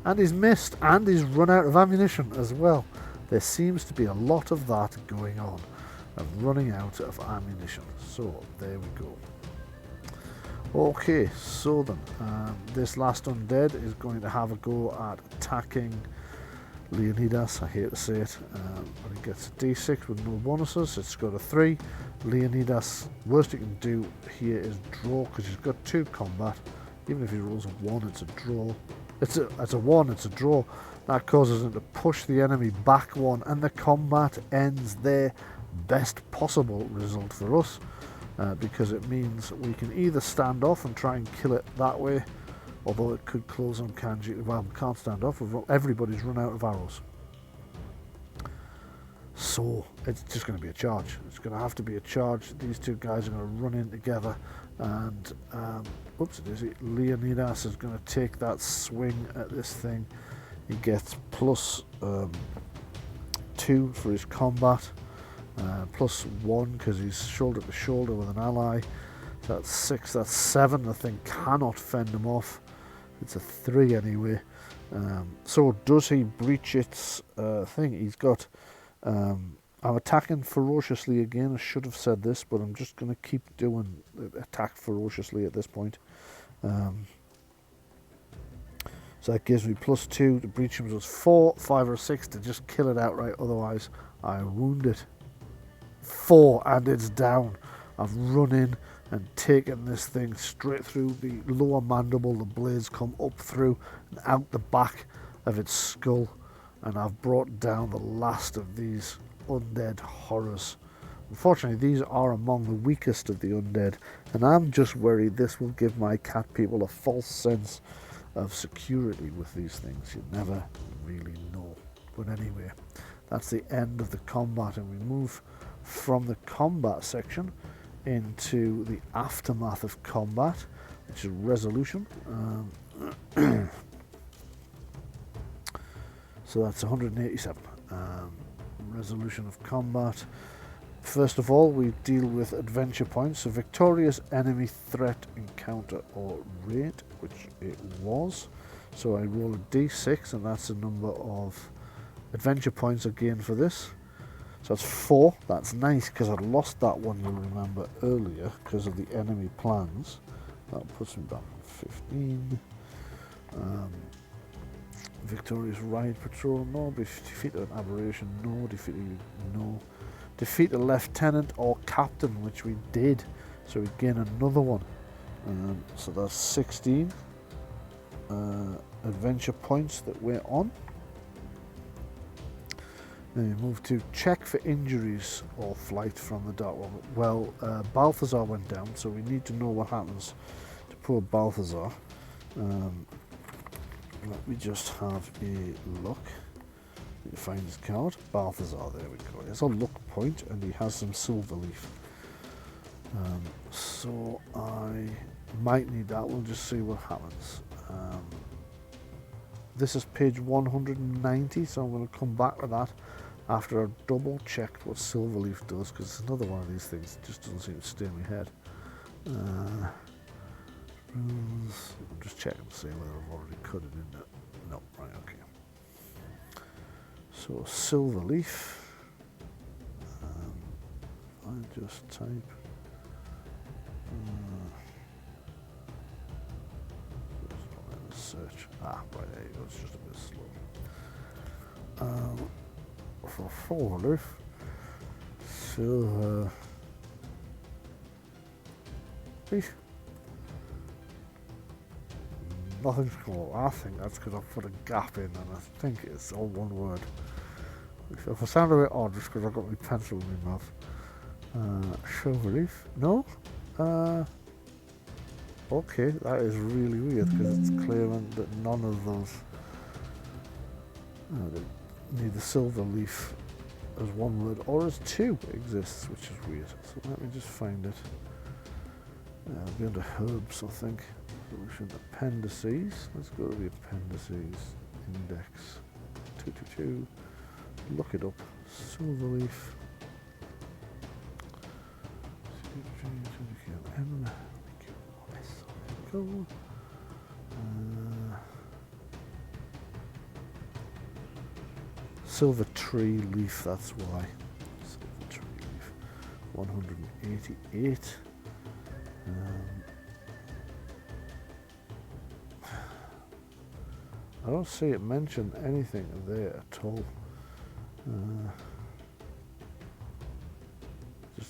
And he's missed, and he's run out of ammunition as well. There seems to be a lot of that going on, of running out of ammunition. So there we go. Okay, so then this last undead is going to have a go at attacking Leonidas. I hate to say it, but it gets a D6 with no bonuses. It's got a 3. Leonidas, worst he can do here is draw, because he's got 2 combat. Even if he rolls a 1, it's a draw. It's a 1, it's a draw. That causes him to push the enemy back 1, and the combat ends there. Best possible result for us, because it means we can either stand off and try and kill it that way, although it could close on Kanji. Well, we can't stand off, everybody's run out of arrows. So it's just going to be a charge. It's going to have to be a charge. These two guys are going to run in together, and oops, Leonidas is going to take that swing at this thing. He gets plus 2 for his combat, plus 1 because he's shoulder to shoulder with an ally. So that's 6, that's 7. The thing cannot fend him off. It's a 3 anyway. So does he breach its thing? He's got... I'm attacking ferociously again. I should have said this, but I'm just going to keep doing attack ferociously at this point. So that gives me plus 2 to breach him. So it's 4, 5 or 6 to just kill it outright. Otherwise, I wound it. 4 and it's down. I've run in and taken this thing straight through the lower mandible. The blades come up through and out the back of its skull. And I've brought down the last of these undead horrors. Unfortunately, these are among the weakest of the undead. And I'm just worried this will give my cat people a false sense of security with these things. You never really know. But anyway, that's the end of the combat, and we move from the combat section into the aftermath of combat, which is resolution. So that's 187. Resolution of combat. First of all, we deal with adventure points. A victorious enemy threat, encounter or raid, which it was. So I roll a d6, and that's the number of adventure points again for this. So that's 4. That's nice because I'd lost that one, you'll remember, earlier because of the enemy plans. That puts me back on 15. Victorious ride patrol, no. Defeat an aberration, no. Defeat no. Defeat a lieutenant or captain, which we did, so we gain another one. So that's 16 adventure points that we're on. Then we move to check for injuries or flight from the dark world. Well, Balthazar went down, so we need to know what happens to poor Balthazar. Let me just have a look. Find his card. Balthazar, there we go. He has a luck point and he has some silver leaf. So I might need that. We'll just see what happens. This is page 190, so I'm going to come back to that after I've double checked what silver leaf does, because it's another one of these things that just doesn't seem to stay in my head. I'm just checking to see whether I've already cut it in there. No, right, okay. So silver leaf, I just type search. Right, there you go. It's just a bit slow. For four leaf, silver leaf. Nothing's come up. I think that's because I've put a gap in, and I think it's all one word. If I sound a bit odd, just because I've got my pencil in my mouth. Silver leaf? No? Okay, that is really weird, because it's claiming that none of those neither silver leaf as one word or as two exists, which is weird. So let me just find it. It'll be under herbs, I think. Solution appendices. Let's go to the appendices index 222. Look it up. Silver leaf. Go. Silver tree leaf, that's why. Silver tree leaf. 188. I don't see it mention anything there at all.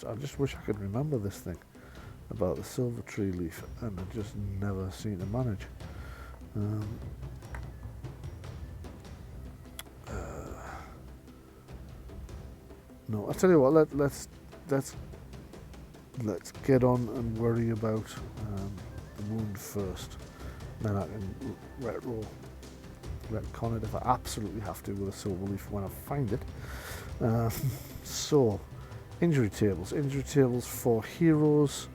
I just wish I could remember this thing about the silver tree leaf, and I just never seem to manage. No, I tell you what. Let's get on and worry about the wound first. Then I can retcon it if I absolutely have to with a silver leaf when I find it. So, injury tables. Injury tables for heroes.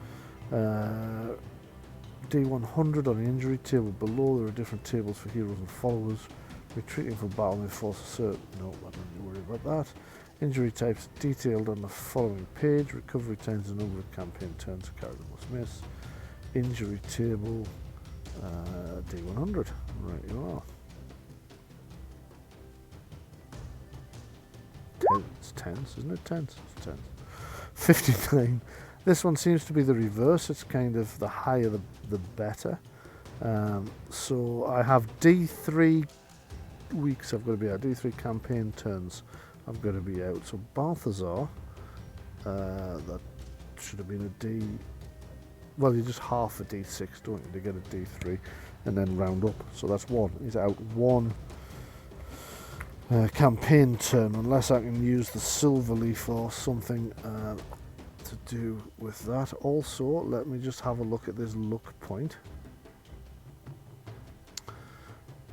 D100 on the injury table below. There are different tables for heroes and followers. Retreating from battle may force a certain... No, I don't need to worry about that. Injury types detailed on the following page. Recovery times the number of campaign turns a character must miss. Injury table D100. Right you are. It's tense, isn't it? Tense. It's tense. 59. This one seems to be the reverse. It's kind of the higher the better. So I have D3 weeks I've got to be out. D3 campaign turns I've got to be out. So Balthazar, that should have been a D. Well, you just half a D6, don't you, to get a D3, and then round up. So that's one. He's out one campaign turn, unless I can use the silver leaf or something to do with that. Also, let me just have a look at this luck point.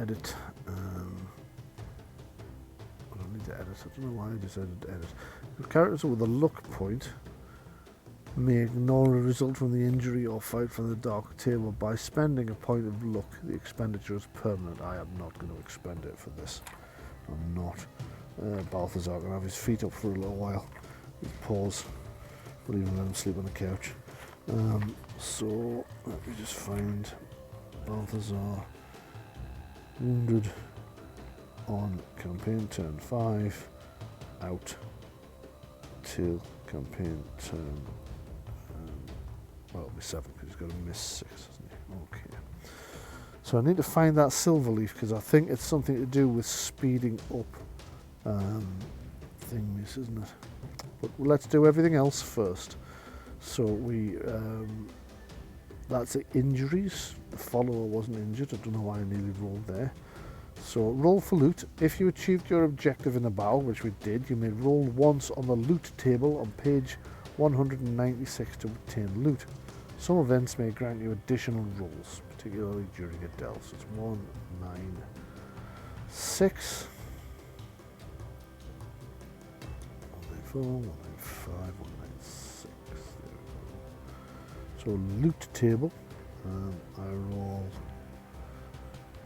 Edit. I don't need to edit. I don't know why I decided to edit. The characters with a luck point may ignore a result from the injury or fight from the dark table by spending a point of luck. The expenditure is permanent. I am not going to expend it for this. I'm not. Balthazar can have his feet up for a little while. His paws. We'll even let him sleep on the couch. So let me just find Balthazar. Wounded on campaign turn 5. Out till campaign turn. Well, it'll be 7 because he's got to miss 6, hasn't he? Okay. So I need to find that silver leaf because I think it's something to do with speeding up things, isn't it? But let's do everything else first. So that's the injuries. The follower wasn't injured. I don't know why I nearly rolled there. So roll for loot. If you achieved your objective in a battle, which we did, you may roll once on the loot table on page 196 to obtain loot. Some events may grant you additional rolls, particularly during a delve. So it's 1, 9, 6, 194, 195, 196. There we go. So loot table. I roll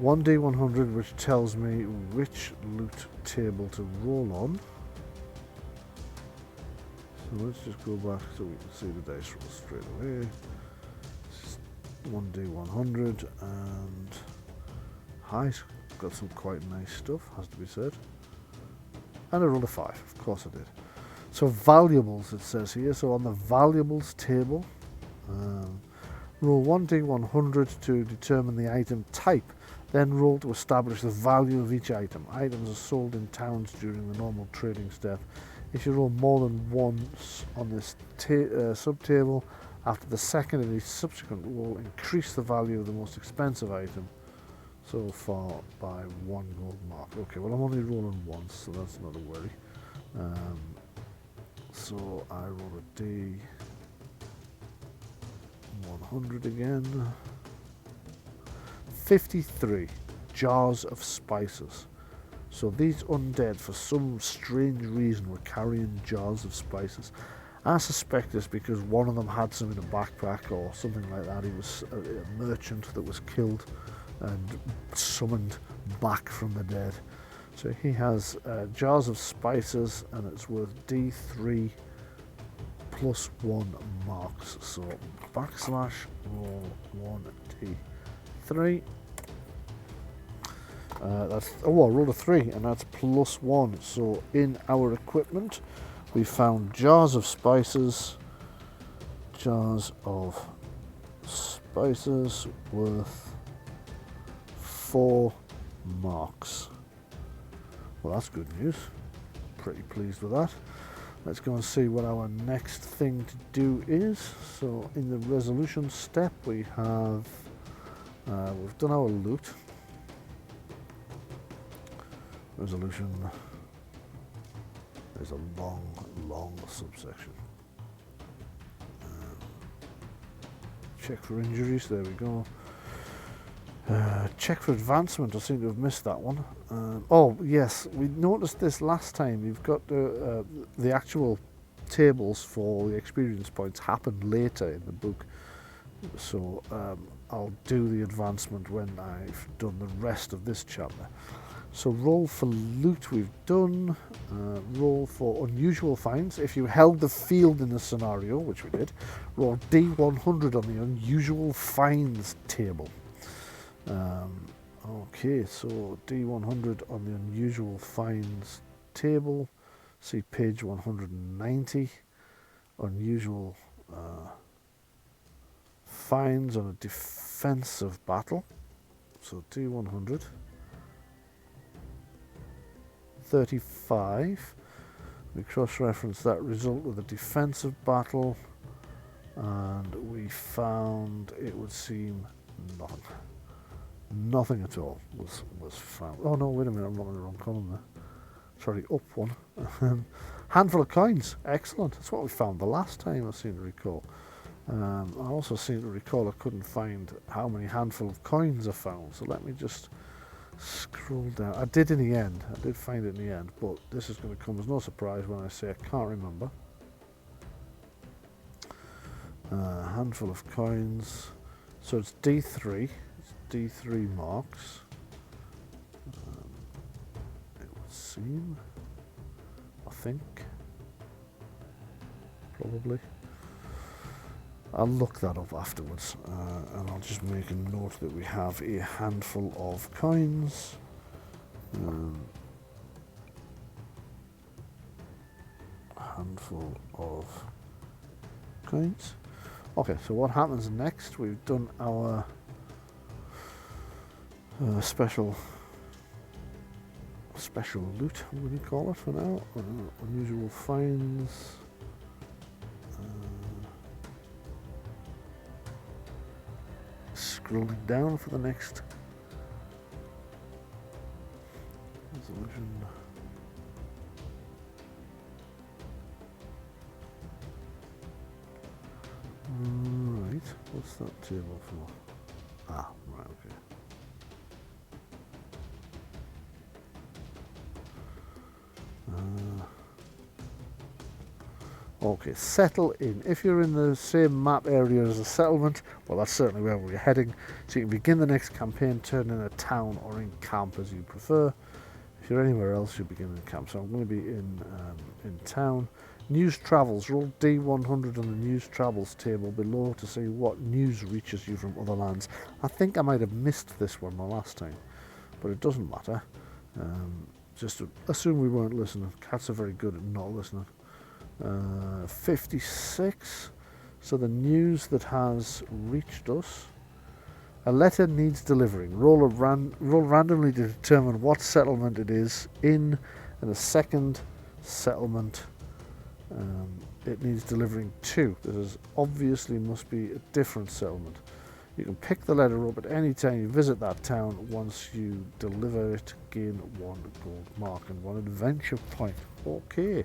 1d100, which tells me which loot table to roll on. So let's just go back so we can see the dice roll straight away. 1d100 and height. Got some quite nice stuff, has to be said. And I rolled a 5, of course I did. So valuables, it says here. So on the valuables table, roll 1d100 to determine the item type. Then roll to establish the value of each item. Items are sold in towns during the normal trading step. If you roll more than once on this sub-table, after the second of each subsequent roll, increase the value of the most expensive item so far by 1 gold mark. Okay, well I'm only rolling once, so that's not a worry. So I roll a D100 again. 53 jars of spices. So these undead, for some strange reason, were carrying jars of spices. I suspect it's because one of them had some in a backpack or something like that. He was a merchant that was killed and summoned back from the dead. So he has jars of spices, and it's worth D3 plus 1 marks. So backslash roll 1d3. I rolled a 3, and that's plus 1. So in our equipment, we found jars of spices. Jars of spices worth 4 marks. Well, that's good news. Pretty pleased with that. Let's go and see what our next thing to do is. So in the resolution step, we have we've done our loot. Resolution. There's a long subsection. Check for injuries. There we go. Check for advancement. I seem to have missed that one. Oh yes, we noticed this last time. You've got the actual tables for the experience points happen later in the book, so I'll do the advancement when I've done the rest of this chapter. So roll for loot we've done. Roll for unusual finds. If you held the field in the scenario, which we did, roll D100 on the unusual finds table. Okay, so D100 on the unusual finds table. See page 190. Unusual finds on a defensive battle. So D100. 35. We cross-reference that result with a defensive battle, and we found it would seem nothing at all was found. Oh no, wait a minute, I'm not in the wrong column there. Sorry, up one. Handful of coins. Excellent. That's what we found the last time, I seem to recall. I also seem to recall I couldn't find how many handful of coins I found, so let me just scroll down. I did in the end. I did find it in the end, but this is going to come as no surprise when I say I can't remember. Handful of coins. So it's D3. It's D3 marks. It would seem. I think. Probably. I'll look that up afterwards, and I'll just make a note that we have a handful of coins. Handful of coins. Okay, so what happens next? We've done our special loot, what do you call it for now? Unusual finds. Scrolling down for the next resolution. Right, what's that table for? Ah, right, okay. Okay, settle in. If you're in the same map area as a settlement, well, that's certainly where we're heading. So you can begin the next campaign, turn in a town or in camp as you prefer. If you're anywhere else, you begin in camp. So I'm going to be in town. News travels. Roll D100 on the news travels table below to see what news reaches you from other lands. I think I might have missed this one the last time, but it doesn't matter. Just assume we weren't listening. Cats are very good at not listening. 56. So the news that has reached us. A letter needs delivering. Roll randomly to determine what settlement it is in, and a second settlement it needs delivering to. This is obviously must be a different settlement. You can pick the letter up at any time you visit that town. Once you deliver it, gain 1 gold mark and 1 adventure point. Okay,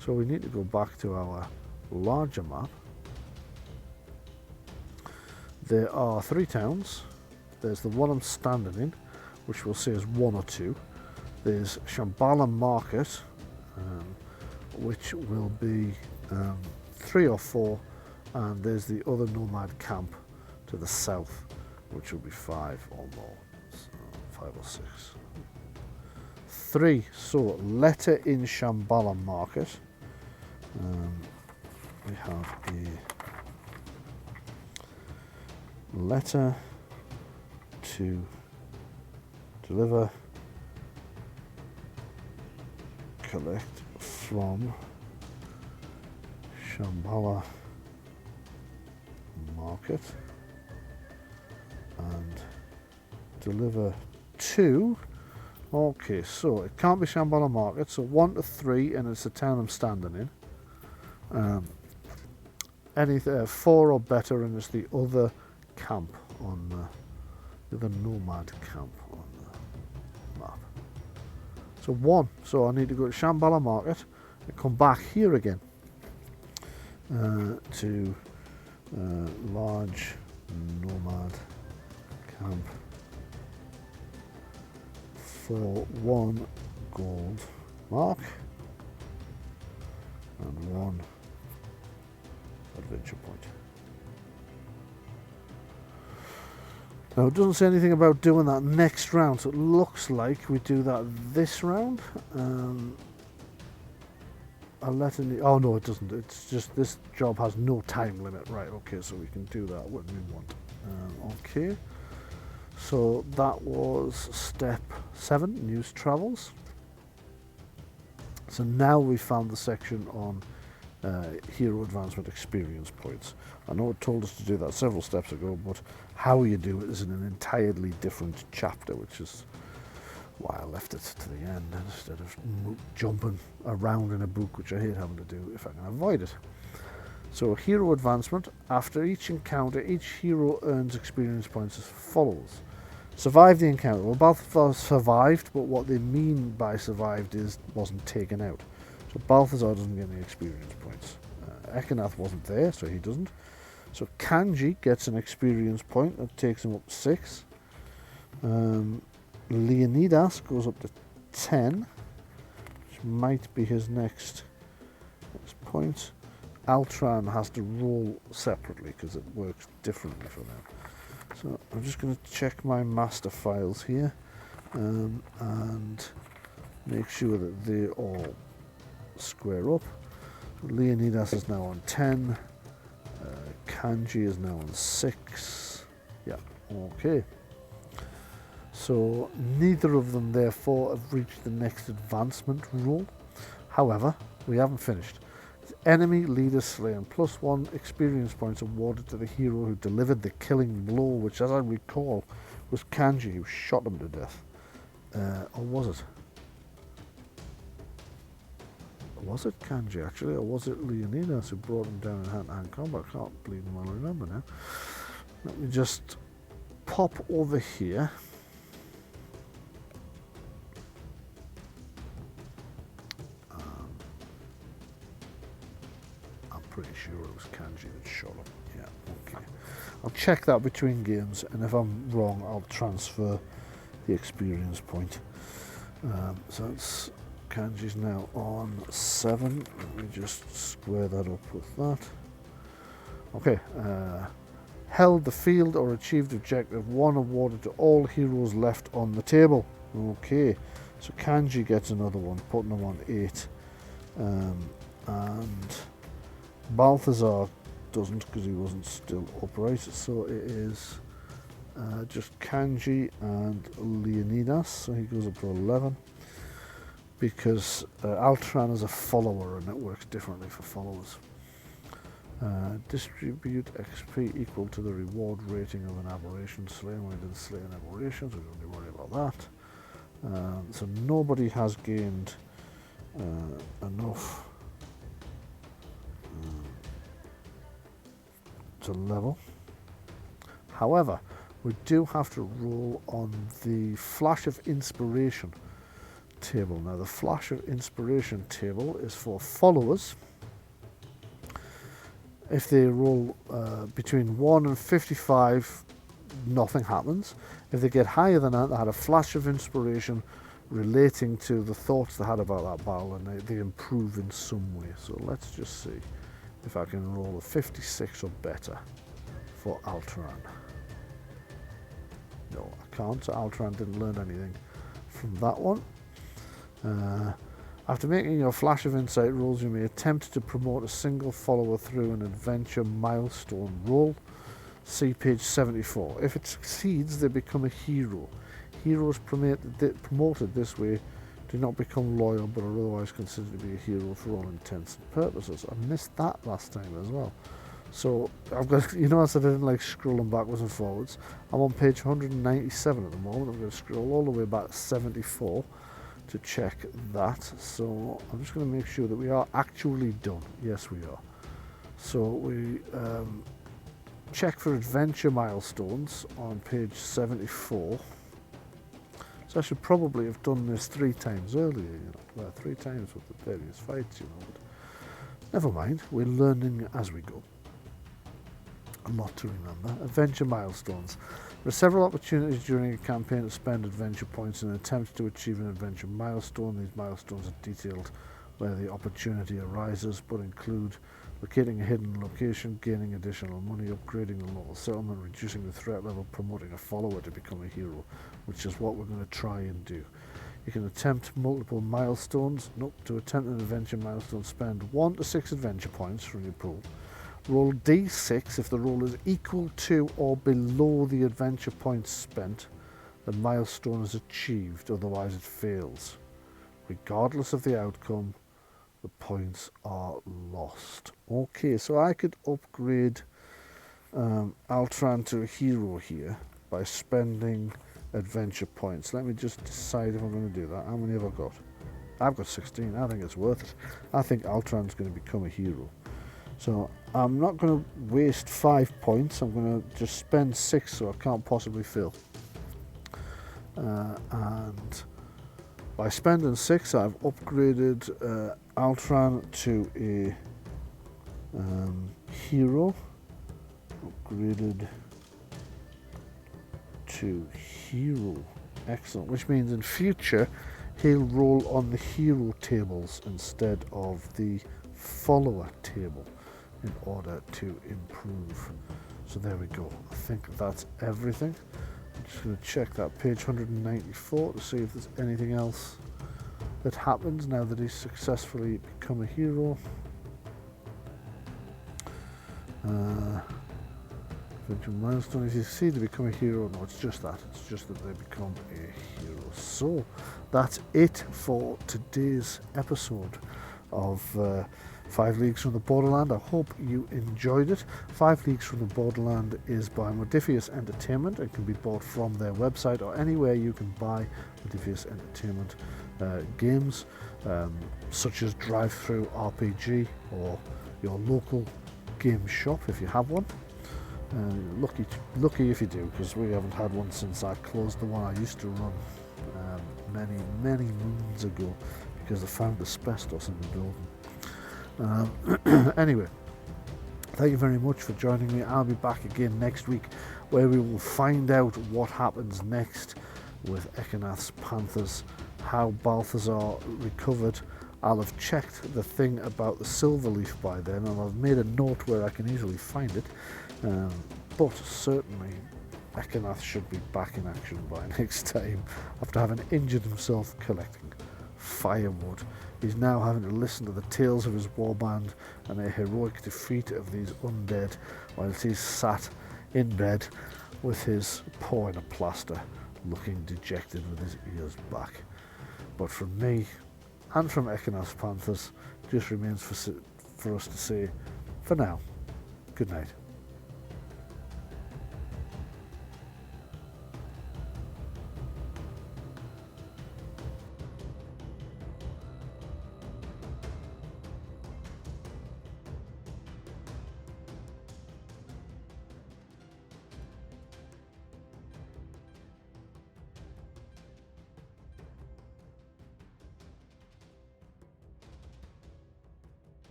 so we need to go back to our larger map. There are 3 towns. There's the one I'm standing in, which we'll say is 1 or 2. There's Shambhala Market, which will be 3 or 4, and there's the other nomad camp to the south, which will be 5 or more, so 5 or 6. 3. So letter in Shambhala Market. We have a letter to deliver, collect from Shambhala Market and deliver to. Okay, so it can't be Shambhala Market, so 1 to 3, and it's the town I'm standing in. Anything 4 or better, and it's the other camp on the other nomad camp on the map. So 1. So I need to go to Shambhala Market and come back here again to large nomad camp for 1 gold mark and 1 adventure point. Now it doesn't say anything about doing that next round, so it looks like we do that this round. I'll let in the, oh no it doesn't, it's just this job has no time limit. Right, okay, so we can do that when we want. Okay, so that was step 7, news travels. So now we found the section on hero advancement experience points. I know it told us to do that several steps ago, but how you do it is in an entirely different chapter, which is why I left it to the end instead of jumping around in a book, which I hate having to do if I can avoid it. So hero advancement, after each encounter, each hero earns experience points as follows. Survive the encounter. Well, Balthazar survived, but what they mean by survived is wasn't taken out. So Balthazar doesn't get any experience points. Ekanath wasn't there, so he doesn't. So Kanji gets an experience point, that takes him up 6. Leonidas goes up to 10, which might be his next point. Altran has to roll separately because it works differently for them. So I'm just going to check my master files here and make sure that they all square up. So Leonidas is now on 10. Kanji is now on 6. Yeah, okay. So neither of them therefore have reached the next advancement rule. However, we haven't finished. Enemy leader slain, +1 experience points awarded to the hero who delivered the killing blow, which as I recall was Kanji who shot him to death. Or was it? Was it Kanji actually, or was it Leonidas who brought him down in hand-to-hand combat? I can't believe well remember now. Let me just pop over here. I'm pretty sure it was Kanji that shot him. Yeah, okay. I'll check that between games, and if I'm wrong, I'll transfer the experience point. So it's Kanji's now on 7. Let me just square that up with that. Okay. Held the field or achieved objective 1 awarded to all heroes left on the table. Okay. So Kanji gets another one, putting him on 8. And Balthazar doesn't because he wasn't still upright. So it is just Kanji and Leonidas. So he goes up to 11. Because Altran is a follower and it works differently for followers. Distribute XP equal to the reward rating of an aberration slain. We didn't slay an aberration, so we don't need to worry about that. So nobody has gained enough to level. However, we do have to roll on the Flash of Inspiration table. Now the Flash of Inspiration table is for followers. If they roll between 1 and 55, nothing happens. If they get higher than that, they had a Flash of Inspiration relating to the thoughts they had about that battle, and they improve in some way. So let's just see if I can roll a 56 or better for Altran. No, I can't. So Altran didn't learn anything from that one. After making your Flash of Insight rolls, you may attempt to promote a single follower through an adventure milestone roll. See page 74. If it succeeds, they become a hero. Heroes promoted this way do not become loyal but are otherwise considered to be a hero for all intents and purposes. I missed that last time as well. So I've got, you know, I said I didn't like scrolling backwards and forwards. I'm on page 197 at the moment. I'm going to scroll all the way back to 74 to check that. So I'm just going to make sure that we are actually done. Yes, we are. So we check for adventure milestones on page 74. So I should probably have done this 3 times earlier, you know, well, 3 times with the various fights, you know. But never mind, we're learning as we go. A lot to remember. Adventure milestones. There are several opportunities during a campaign to spend adventure points in an attempt to achieve an adventure milestone. These milestones are detailed where the opportunity arises, but include locating a hidden location, gaining additional money, upgrading a local settlement, reducing the threat level, promoting a follower to become a hero, which is what we're going to try and do. You can attempt multiple milestones. To attempt an adventure milestone, spend 1 to 6 adventure points from your pool. Roll d6. If the roll is equal to or below the adventure points spent, the milestone is achieved, otherwise it fails. Regardless of the outcome, the points are lost. Okay, so I could upgrade Altran to a hero here by spending adventure points. Let me just decide if I'm going to do that. How many have I got? I've got 16. I think it's worth it. I think Altran's going to become a hero. So I'm not going to waste 5 points. I'm going to just spend 6 so I can't possibly fail. And by spending 6, I've upgraded Altran to a hero. Upgraded to hero. Excellent. Which means in future he'll roll on the hero tables instead of the follower table in order to improve. So there we go. I think that's everything. I'm just going to check that page 194 to see if there's anything else that happens now that he's successfully become a hero. Milestone. If you see to become a hero, no, it's just that. It's just that they become a hero. So that's it for today's episode of 5 Leagues from the Borderland. I hope you enjoyed it. 5 Leagues from the Borderland is by Modiphius Entertainment and can be bought from their website or anywhere you can buy Modiphius Entertainment games, such as Drive-Thru RPG or your local game shop if you have one. Lucky if you do, because we haven't had one since I closed the one I used to run many moons ago because I found asbestos in the building. Anyway, thank you very much for joining me. I'll be back again next week where we will find out what happens next with Ekanaths Panthers, how Balthazar recovered. I'll have checked the thing about the silver leaf by then, and I've made a note where I can easily find it. But certainly Ekanath should be back in action by next time after having injured himself collecting firewood. He's now having to listen to the tales of his warband and their heroic defeat of these undead whilst he's sat in bed with his paw in a plaster, looking dejected with his ears back. But from me and from Ekanaths Panthers, just remains for us to say, for now, good night.